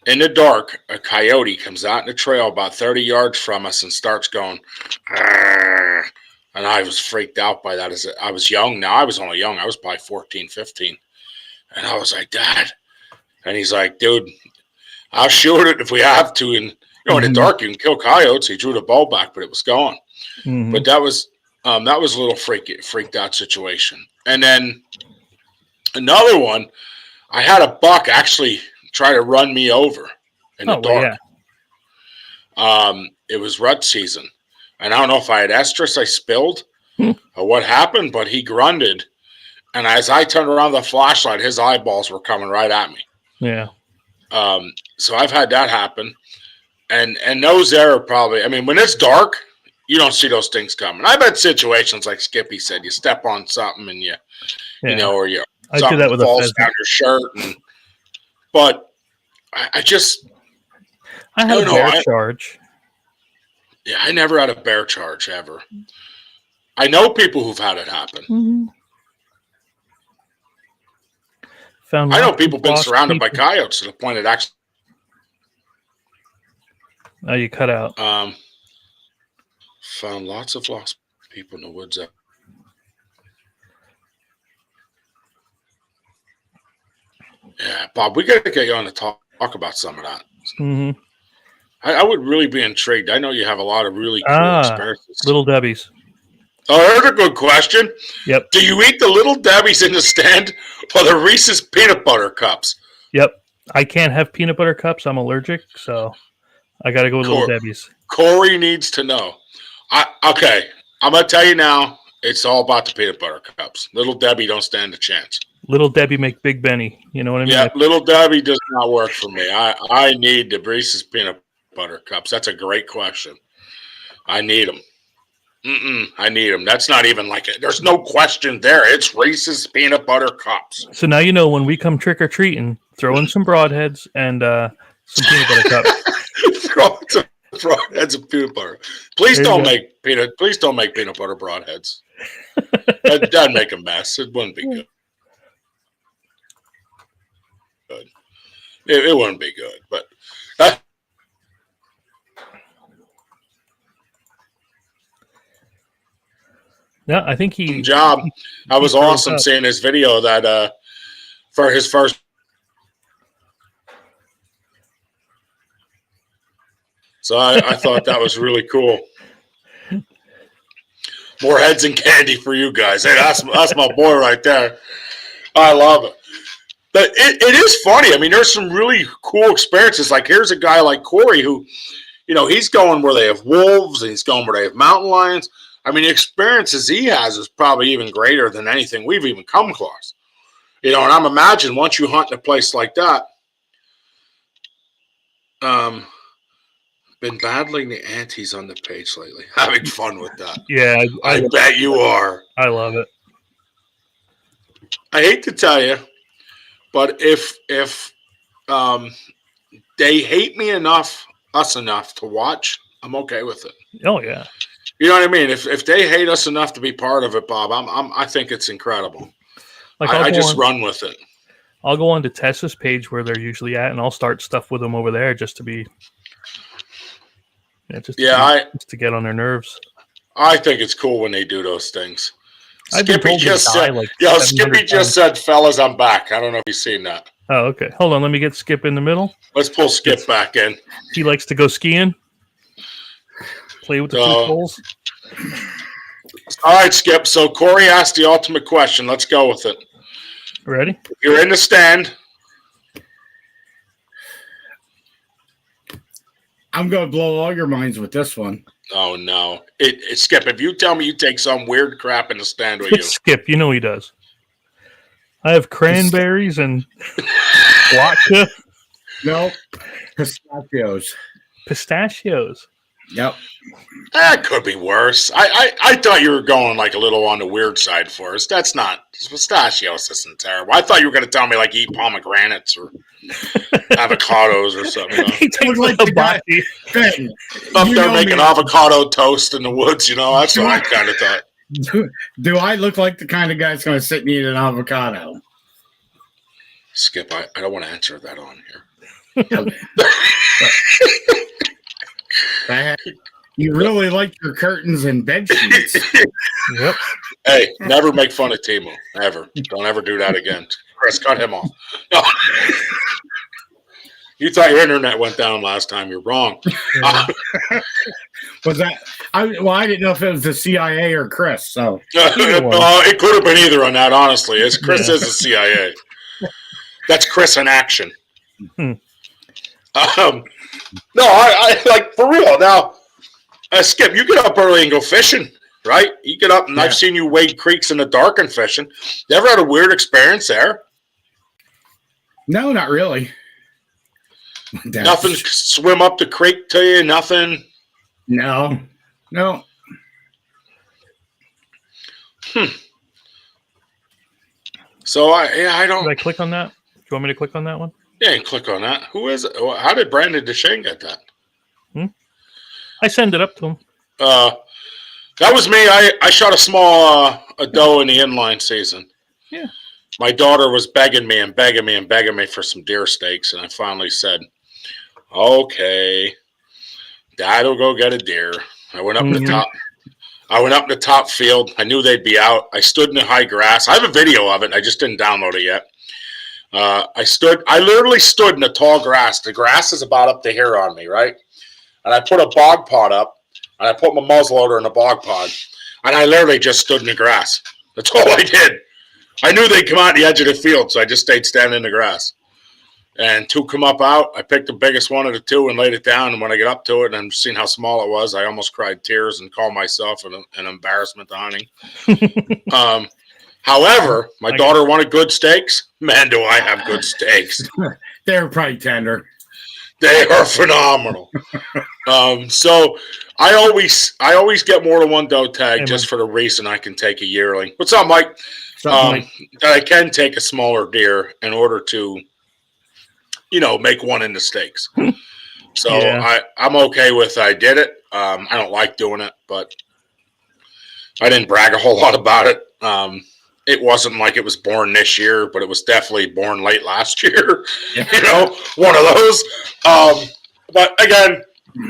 In the dark, a coyote comes out in the trail about 30 yards from us and starts going, "Arr." And I was freaked out by that. I was young. Now, I was only young. I was probably 14, 15. And I was like, Dad. And he's like, dude, I'll shoot it if we have to. And in the dark, you can kill coyotes. He drew the bow back, but it was gone. Mm-hmm. But that was a little freaked out situation. And then another one, I had a buck actually try to run me over in the dark. Yeah. It was rut season. And I don't know if I had estrus I spilled or what happened, but he grunted. And as I turned around the flashlight, his eyeballs were coming right at me. Yeah. So I've had that happen. And those there are probably, I mean, when it's dark, you don't see those things coming. I've had situations like Skippy said, you step on something and you know, or you do that with falls down your shirt. But I had a bear charge. Yeah, I never had a bear charge ever. I know people who've had it happen. Mm-hmm. I know people been surrounded by coyotes to the point it actually. Oh, you cut out. Found lots of lost people in the woods. Yeah, Bob, we got to get you on to talk about some of that. Mm-hmm. I would really be intrigued. I know you have a lot of really cool experiences. Little Debbie's. Oh, that's a good question. Yep. Do you eat the Little Debbie's in the stand or the Reese's peanut butter cups? Yep. I can't have peanut butter cups. I'm allergic, so I got to go with Little Debbie's. Corey needs to know. Okay, I'm going to tell you now, it's all about the peanut butter cups. Little Debbie don't stand a chance. Little Debbie make Big Benny. You know what I mean? Yeah, Little Debbie does not work for me. I need the Reese's peanut butter cups. That's a great question. I need them. I need them. That's not even like it. There's no question there. It's Reese's peanut butter cups. So now you know when we come trick or treating, throw in some broadheads and some peanut butter cups. Throw in some broadheads of peanut butter. Please don't make peanut butter broadheads. That'd make a mess. It wouldn't be good. It wouldn't be good, but. Yeah, I think I was awesome seeing his video that for his first. So I thought that was really cool. More heads and candy for you guys. Hey, that's my boy right there. I love it. But it is funny. I mean, there's some really cool experiences. Like here's a guy like Corey who, he's going where they have wolves and he's going where they have mountain lions. I mean, the experiences he has is probably even greater than anything we've even come across. And I'm imagining once you hunt in a place like that, been battling the antes on the page lately. Having fun with that. Yeah. I bet you are. I love it. I hate to tell you, but if they hate me enough to watch, I'm okay with it. Oh, yeah. You know what I mean? If they hate us enough to be part of it, Bob, I think it's incredible. Like I just run with it. I'll go on to Tessa's page where they're usually at, and I'll start stuff with them over there just to be, just to get on their nerves. I think it's cool when they do those things. Skippy just said, "Fellas, I'm back." I don't know if you've seen that. Oh, okay. Hold on, let me get Skip in the middle. Let's pull Skip back in. He likes to go skiing. Play with the two poles. All right, Skip. So Corey asked the ultimate question. Let's go with it. Ready? You're in the stand. I'm going to blow all your minds with this one. Oh, no. Skip, if you tell me you take some weird crap in the stand with you. Skip, you know he does. I have cranberries and vodka. No, pistachios. Pistachios. Yep. That could be worse. I thought you were going like a little on the weird side for us. That's not pistachios isn't terrible. I thought you were going to tell me like eat pomegranates or avocados or something. He takes like the body. Up there making avocado toast in the woods. That's what I kind of thought. Do I look like the kind of guy that's going to sit and eat an avocado? Skip, I don't want to answer that on here. You really like your curtains and bed sheets. Yep. Hey, never make fun of Timu. Ever. Don't ever do that again. Chris, cut him off. No. You thought your internet went down last time. You're wrong. Yeah. Was that? I didn't know if it was the CIA or Chris. So It could have been either on that, honestly. As Chris is the CIA. That's Chris in action. Hmm. No, I like for real. Now, Skip, you get up early and go fishing, right? You get up, and I've seen you wade creeks in the dark and fishing. You ever had a weird experience there? no, not really. Nothing swim up the creek to you? Nothing? No. So, I don't... Did I click on that? Do you want me to click on that one? Yeah, click on that. Who is it? How did Brandon Deshane get that? I send it up to him. That was me. I shot a small a doe in the inline season. Yeah. My daughter was begging me for some deer steaks, and I finally said, "Okay, Dad will go get a deer." I went up the top. I went up the top field. I knew they'd be out. I stood in the high grass. I have a video of it. I just didn't download it yet. I literally stood in the tall grass. The grass is about up to here on me, right? And I put a bog pot up, and I put my muzzleloader in the bog pot, and I literally just stood in the grass. That's all I did. I knew they'd come out the edge of the field, so I just stayed standing in the grass. And two come up out. I picked the biggest one of the two and laid it down. And when I get up to it and I'm seeing how small it was, I almost cried tears and called myself an embarrassment to hunting. However, my daughter wanted good steaks. Man, do I have good steaks. They're probably tender. They are phenomenal. So I always get more than one doe tag just for the reason I can take a yearling. What's up, Mike? That I can take a smaller deer in order to, make one into steaks. So I'm okay with I did it. I don't like doing it, but I didn't brag a whole lot about it. It wasn't like it was born this year, but it was definitely born late last year. One of those. But again,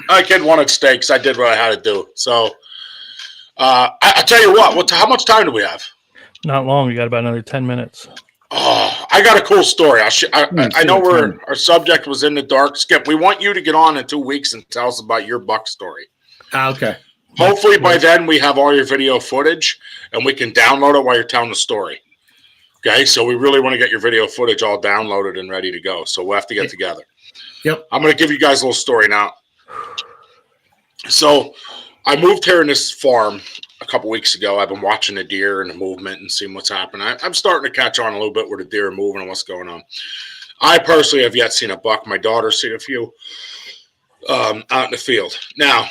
I kid wanted steaks. I did what I had to do. So I tell you what. How much time do we have? Not long. We got about another 10 minutes. Oh, I got a cool story. I know our subject was in the dark. Skip, we want you to get on in 2 weeks and tell us about your buck story. Okay. Hopefully by then we have all your video footage and we can download it while you're telling the story. Okay, so we really want to get your video footage all downloaded and ready to go. So we'll have to get together. Yep. I'm going to give you guys a little story now. So I moved here in this farm a couple weeks ago. I've been watching the deer and the movement and seeing what's happening. I'm starting to catch on a little bit where the deer are moving and what's going on. I personally have yet seen a buck. My daughter's seen a few out in the field. Now,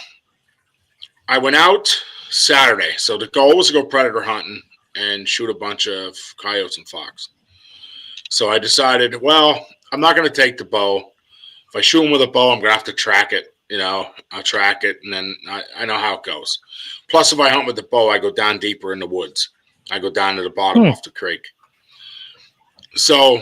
I went out Saturday. So the goal was to go predator hunting and shoot a bunch of coyotes and fox. So I decided, well, I'm not going to take the bow. If I shoot them with a bow, I'm going to have to track it. I'll track it, and then I know how it goes. Plus, if I hunt with the bow, I go down deeper in the woods. I go down to the bottom off the creek. So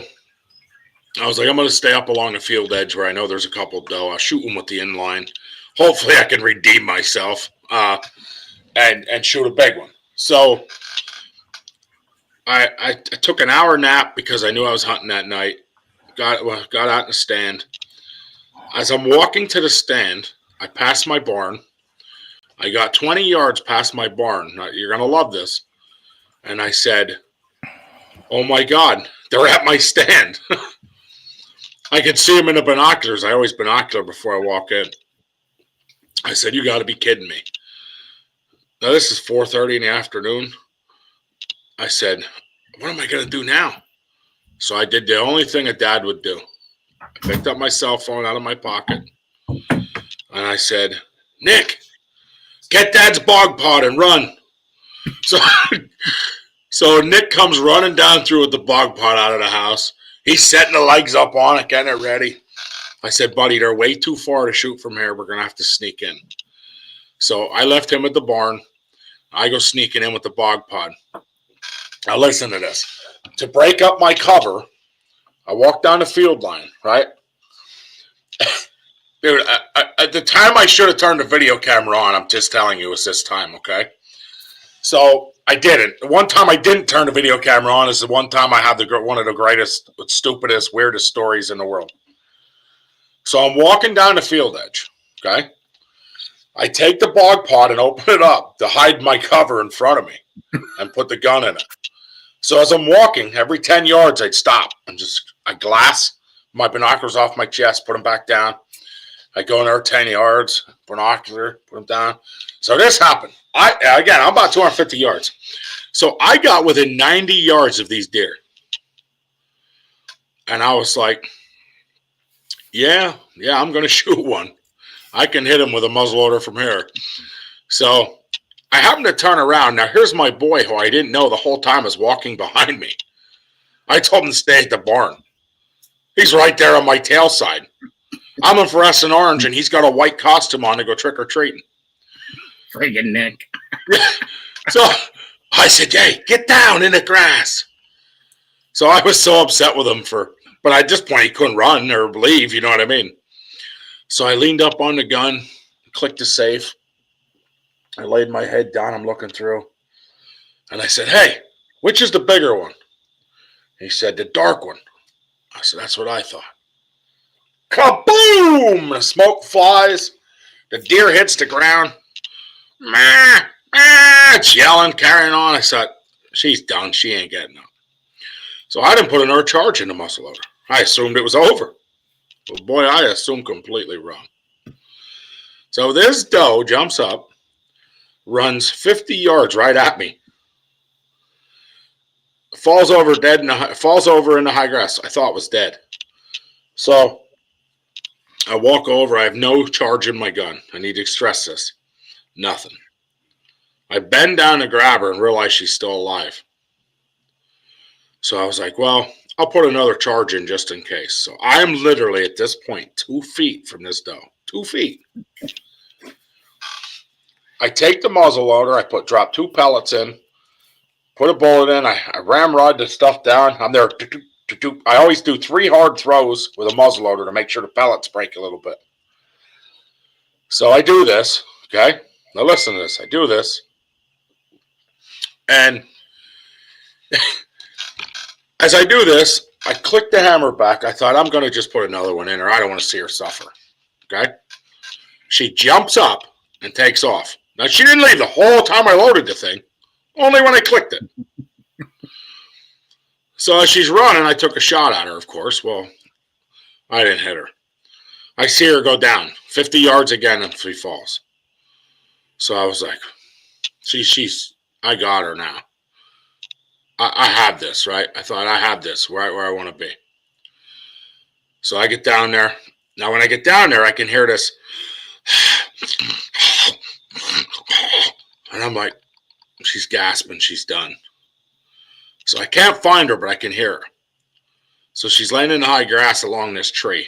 I was like, I'm going to stay up along the field edge where I know there's a couple of doe. I'll shoot them with the inline. Hopefully, I can redeem myself and shoot a big one. So I took an hour nap because I knew I was hunting that night. Got out in the stand. As I'm walking to the stand, I passed my barn. I got 20 yards past my barn. Now, you're going to love this. And I said, oh, my God, they're at my stand. I could see them in the binoculars. I always binocular before I walk in. I said, you got to be kidding me. Now, this is 4:30 in the afternoon. I said, what am I going to do now? So I did the only thing a dad would do. I picked up my cell phone out of my pocket, and I said, Nick, get Dad's bog pot and run. So Nick comes running down through with the bog pot out of the house. He's setting the legs up on it, getting it ready. I said, buddy, they're way too far to shoot from here. We're going to have to sneak in. So I left him at the barn. I go sneaking in with the bog pot. Now listen to this. To break up my cover, I walk down the field line, right? Dude, at the time I should have turned the video camera on, I'm just telling you, it's this time, okay? So I didn't. The one time I didn't turn the video camera on is the one time I had one of the greatest, stupidest, weirdest stories in the world. So I'm walking down the field edge, okay? I take the bog pot and open it up to hide my cover in front of me and put the gun in it. So as I'm walking, every 10 yards, I'd stop and I glass my binoculars off my chest, put them back down. I go another 10 yards, binocular, put them down. So this happened. I'm about 250 yards. So I got within 90 yards of these deer. And I was like, yeah, I'm going to shoot one. I can hit him with a muzzleloader from here. So I happened to turn around. Now, here's my boy who I didn't know the whole time was walking behind me. I told him to stay at the barn. He's right there on my tail side. I'm in fluorescent orange, and he's got a white costume on to go trick-or-treating. Friggin' Nick. So I said, hey, get down in the grass. So I was so upset with him but at this point, he couldn't run or leave, you know what I mean? So I leaned up on the gun, clicked the safe. I laid my head down, I'm looking through. And I said, hey, which is the bigger one? He said, the dark one. I said, that's what I thought. Kaboom! The smoke flies. The deer hits the ground. It's yelling, carrying on. I said, she's done. She ain't getting up. So I didn't put another charge in the muzzleloader. I assumed it was over. Well, boy, I assumed completely wrong. So this doe jumps up, runs 50 yards right at me, falls over dead in the high grass. I thought was dead. So I walk over. I have no charge in my gun. I need to stress this. Nothing. I bend down to grab her and realize she's still alive. So I was like, well, I'll put another charge in just in case. So I'm literally at this point 2 feet from this doe. 2 feet. I take the muzzleloader. I drop 2 pellets in, put a bullet in. I ramrod the stuff down. I'm there. I always do 3 hard throws with a muzzleloader to make sure the pellets break a little bit. So I do this. Okay. Now listen to this. I do this. And as I do this, I click the hammer back. I thought I'm going to just put another one in her. I don't want to see her suffer. Okay. She jumps up and takes off. Now, she didn't leave the whole time I loaded the thing. Only when I clicked it. So as she's running, I took a shot at her, of course. Well, I didn't hit her. I see her go down 50 yards again and she falls. So I was like, I got her now. I have this, right? I thought I have this right where I want to be. So I get down there. Now, when I get down there, I can hear this. And I'm like, she's gasping. She's done. So I can't find her, but I can hear her. So she's laying in the high grass along this tree.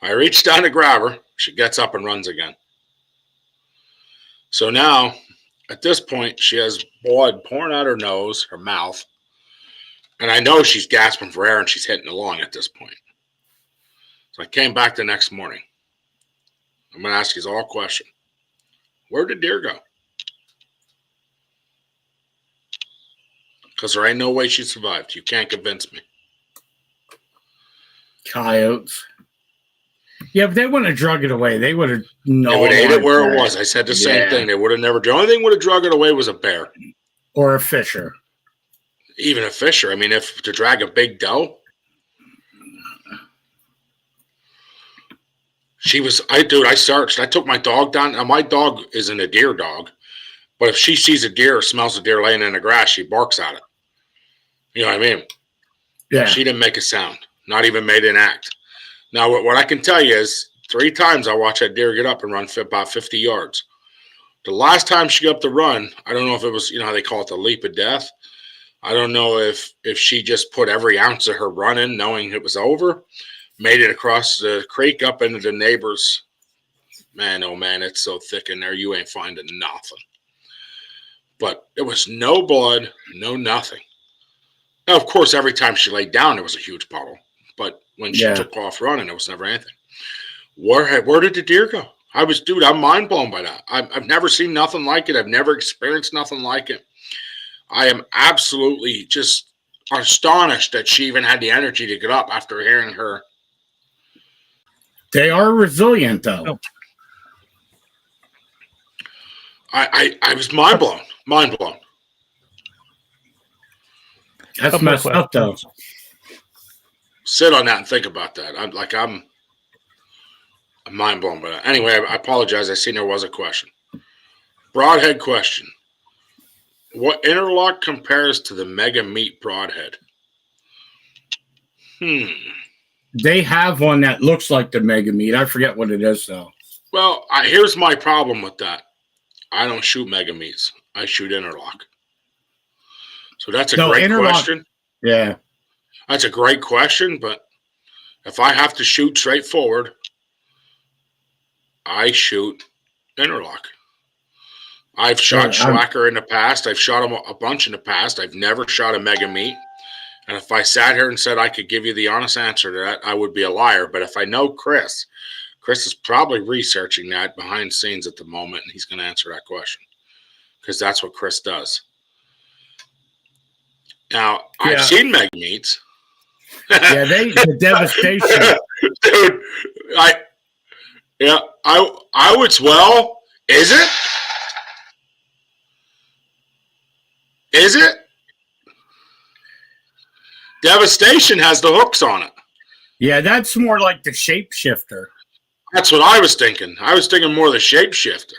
I reach down to grab her. She gets up and runs again. So now, at this point, she has blood pouring out her nose, her mouth. And I know she's gasping for air and she's hitting the lung at this point. So I came back the next morning. I'm going to ask you all a question. Where did deer go? Because there ain't no way she survived. You can't convince me. Coyotes. Yeah, but they wouldn't have drug it away. They would have known. They would have ate it where it was. I said the same thing. They would have never. The only thing would have drug it away was a bear. Or a fisher. Even a fisher. I mean, if to drag a big doe. I searched. I took my dog down. Now, my dog isn't a deer dog. But if she sees a deer or smells a deer laying in the grass, she barks at it. You know what I mean? Yeah. She didn't make a sound. Not even made an act. Now, what I can tell you is 3 times I watched that deer get up and run about 50 yards. The last time she got up to run, I don't know if it was, how they call it the leap of death. I don't know if she just put every ounce of her run in knowing it was over, made it across the creek up into the neighbors. Man, oh man, it's so thick in there, you ain't finding nothing. But there was no blood, no nothing. Now, of course, every time she laid down, there was a huge puddle. But when she took off running, there was never anything. Where did the deer go? I'm mind blown by that. I've never seen nothing like it. I've never experienced nothing like it. I am absolutely just astonished that she even had the energy to get up after hearing her. They are resilient, though. No. I was mind blown. Mind blown. That's Couple messed up, though. questions. Sit on that and think about that. I'm mind blown by that. Anyway, I apologize. I seen there was a question. Broadhead question. What interlock compares to the Mega Meat Broadhead? They have one that looks like the Mega Meat. I forget what it is, though. Well, here's my problem with that. I don't shoot Mega Meats. I shoot interlock. So that's a great question. Yeah. That's a great question, but if I have to shoot straightforward, I shoot interlock. I've shot Schlacker in the past. I've shot him a bunch in the past. I've never shot a Mega Meat. And if I sat here and said I could give you the honest answer to that, I would be a liar. But if I know Chris is probably researching that behind the scenes at the moment, and he's going to answer that question because that's what Chris does. Now, I've seen Mega Meats. Yeah, the devastation. Dude, I would, well, is it? Is it? Devastation has the hooks on it. Yeah, that's more like the shapeshifter. That's what I was thinking. I was thinking more of the shapeshifter.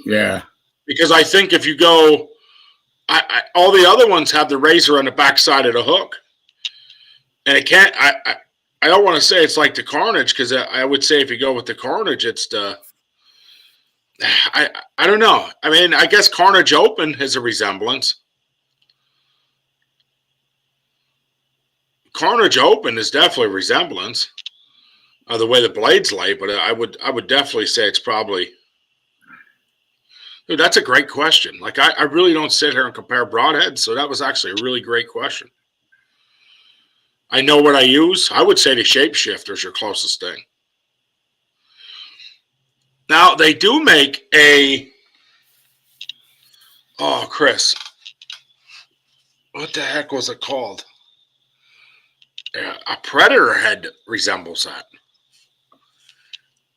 Yeah. Because I think if you go, all the other ones have the razor on the backside of the hook. And it can't, I don't want to say it's like the Carnage, because I would say if you go with the Carnage, it's the, I don't know. I mean, I guess Carnage Open has a resemblance. Carnage Open is definitely a resemblance of the way the blades lay, but I would definitely say it's probably. Dude, that's a great question. Like I really don't sit here and compare broadheads, so that was actually a really great question. I know what I use. I would say the shapeshifter is your closest thing. Now they do make a. Oh, Chris, what the heck was it called? A Predator head resembles that.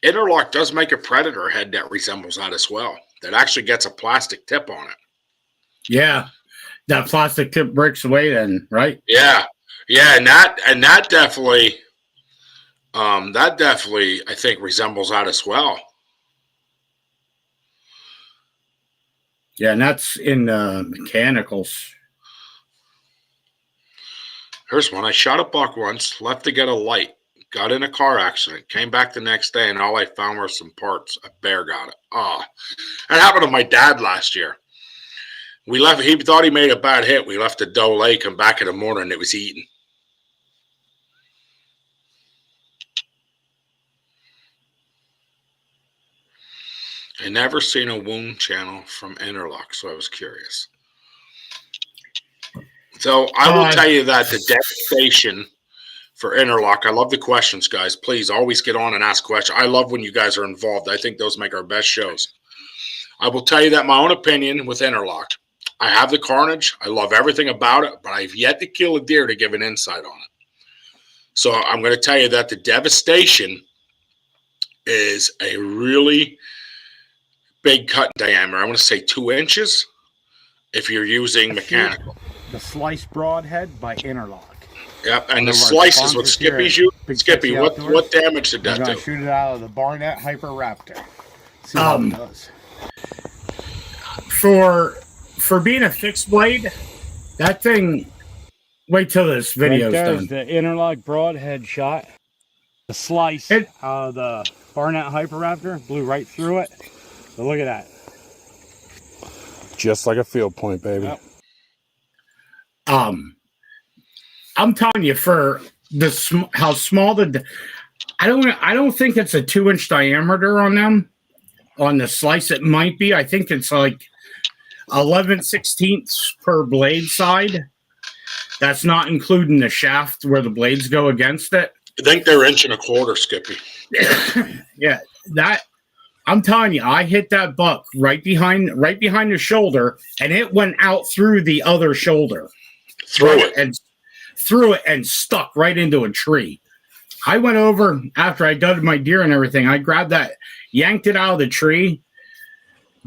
Interlock does make a Predator head that resembles that as well. That actually gets a plastic tip on it. Yeah, that plastic tip breaks away then, right? Yeah, and that definitely, I think resembles that as well. Yeah, and that's in mechanicals. Here's one. I shot a buck once, left to get a light, got in a car accident, came back the next day, and all I found were some parts. A bear got it. Oh, that happened to my dad last year. We left. He thought he made a bad hit. We left the doe lay, come back in the morning, it was eaten. I never seen a wound channel from Interlock, so I was curious. So I will tell you that the devastation for Interlock, I love the questions, guys. Please always get on and ask questions. I love when you guys are involved. I think those make our best shows. I will tell you that my own opinion with Interlock. I have the Carnage. I love everything about it, but I've yet to kill a deer to give an insight on it. So I'm going to tell you that the devastation is a really big cut diameter. I want to say 2 inches if you're using mechanical. The Slice Broadhead by Interlock. Yep, and the slices with Skippy's you. Skippy, what damage did that do? I'm going to shoot it out of the Barnett Hyper Raptor. See how it does. For being a fixed blade, that thing. Wait till this video's done. The Interlock Broadhead shot. The slice out of the Barnett Hyper Raptor blew right through it. So look at that. Just like a field point, baby. Yep. I'm telling you, for how small I don't think it's a 2-inch diameter on them. On the slice, it might be. I think it's like 11/16 per blade side. That's not including the shaft where the blades go against it. I think they're 1.25 inches, Skippy. Yeah, that. I'm telling you, I hit that buck right behind the shoulder, and it went out through the other shoulder. Through it and stuck right into a tree. I went over after I gutted my deer and everything. I grabbed that, yanked it out of the tree,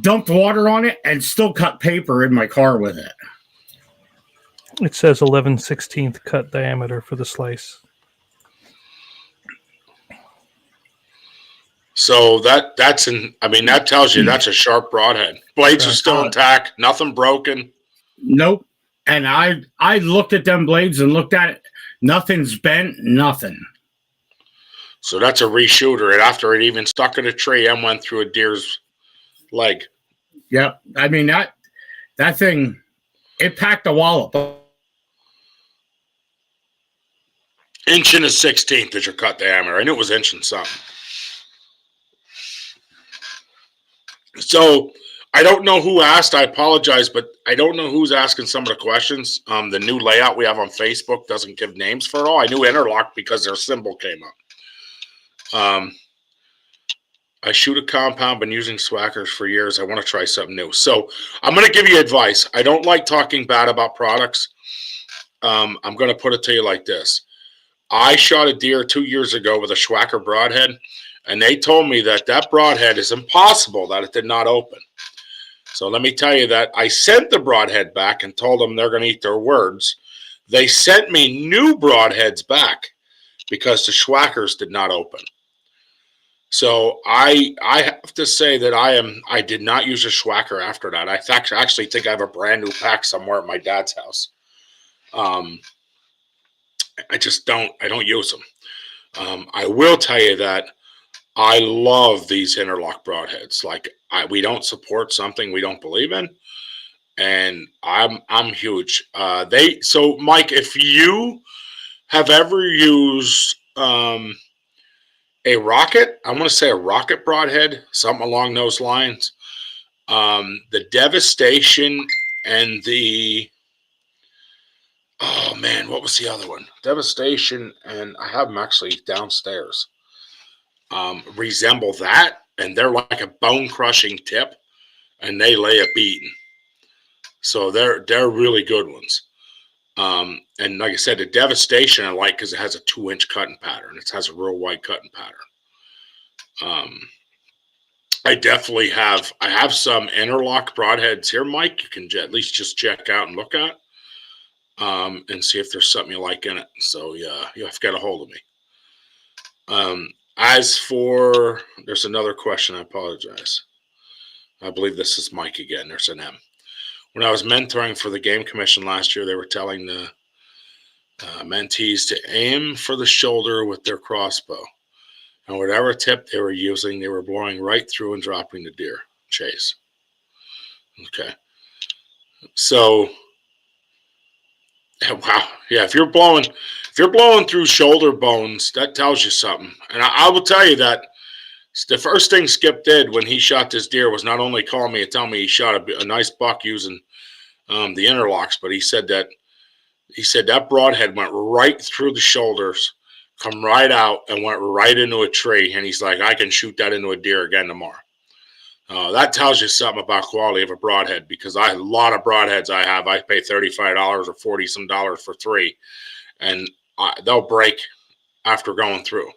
dumped water on it, and still cut paper in my car with it. It says 11/16 cut diameter for the slice. So that tells you that's a sharp broadhead. Blades are still intact, nothing broken. Nope. And I looked at them blades and looked at it. Nothing's bent, nothing. So that's a reshooter. And after it even stuck in a tree and went through a deer's leg. Yep. I mean, that thing, it packed a wallop. 1/16 is your cut diameter. I knew it was 1 and something. So I don't know who asked. I apologize, but I don't know who's asking some of the questions. The new layout we have on Facebook doesn't give names for it all. I knew Interlock because their symbol came up. I shoot a compound, been using Swackers for years. I want to try something new. So I'm going to give you advice. I don't like talking bad about products. I'm going to put it to you like this. I shot a deer 2 years ago with a Schwacker broadhead, and they told me that broadhead is impossible, that it did not open. So let me tell you that I sent the broadhead back and told them they're going to eat their words. They sent me new broadheads back because the Schwackers did not open. So I have to say that I did not use a Schwacker after that. I actually think I have a brand new pack somewhere at my dad's house. I don't use them. I will tell you that I love these Interlock broadheads. Like we don't support something we don't believe in, and I'm huge. So Mike, if you have ever used a rocket, I'm going to say a rocket broadhead, something along those lines. The Devastation and the what was the other one? Devastation, and I have them actually downstairs. Resemble that, and they're like a bone-crushing tip, and they lay a beating. So they're really good ones. And like I said, the Devastation I like because it has a 2-inch cutting pattern. It has a real wide cutting pattern. I definitely have. I have some Interlock broadheads here, Mike. You can at least just check out and look at, and see if there's something you like in it. So yeah, you have to get a hold of me. As for, there's another question. I apologize. I believe this is Mike again. There's an M. When I was mentoring for the Game Commission last year, they were telling the mentees to aim for the shoulder with their crossbow. And whatever tip they were using, they were blowing right through and dropping the deer. Chase. Okay. So, wow. Yeah, if you're blowing through shoulder bones, that tells you something. And I will tell you that the first thing Skip did when he shot this deer was not only call me and tell me he shot a nice buck using the Interlocks, but he said that broadhead went right through the shoulders, come right out, and went right into a tree. And he's like, I can shoot that into a deer again tomorrow. That tells you something about quality of a broadhead, because a lot of broadheads I have, I pay $35 or $40 some for 3, and they'll break after going through.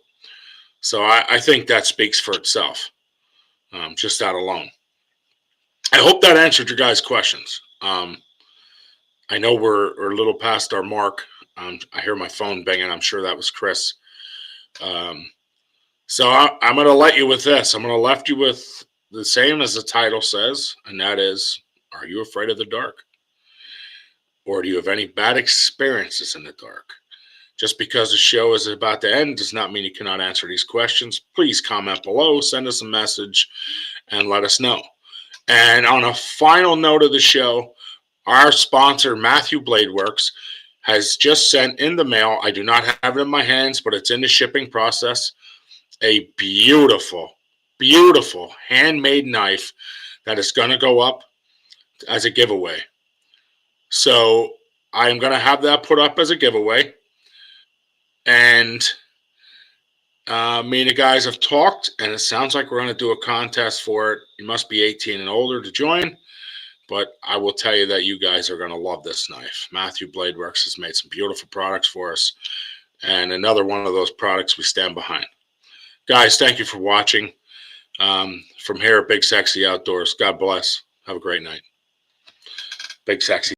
So I think that speaks for itself, just that alone. I hope that answered your guys' questions. I know we're a little past our mark. I hear my phone banging. I'm sure that was Chris. So I'm going to let you with this. I'm going to left you with the same as the title says, and that is, are you afraid of the dark? Or do you have any bad experiences in the dark? Just because the show is about to end does not mean you cannot answer these questions. Please comment below, send us a message, and let us know. And on a final note of the show, our sponsor, Matthew Bladeworks, has just sent in the mail, I do not have it in my hands, but it's in the shipping process, a beautiful, beautiful handmade knife that is going to go up as a giveaway. So I'm going to have that put up as a giveaway. And me and the guys have talked, and it sounds like we're going to do a contest for it. You must be 18 and older to join, but I will tell you that you guys are going to love this knife. Matthew Bladeworks has made some beautiful products for us, and another one of those products we stand behind. Guys, thank you for watching. From here at Big Sexy Outdoors, God bless. Have a great night. Big Sexy.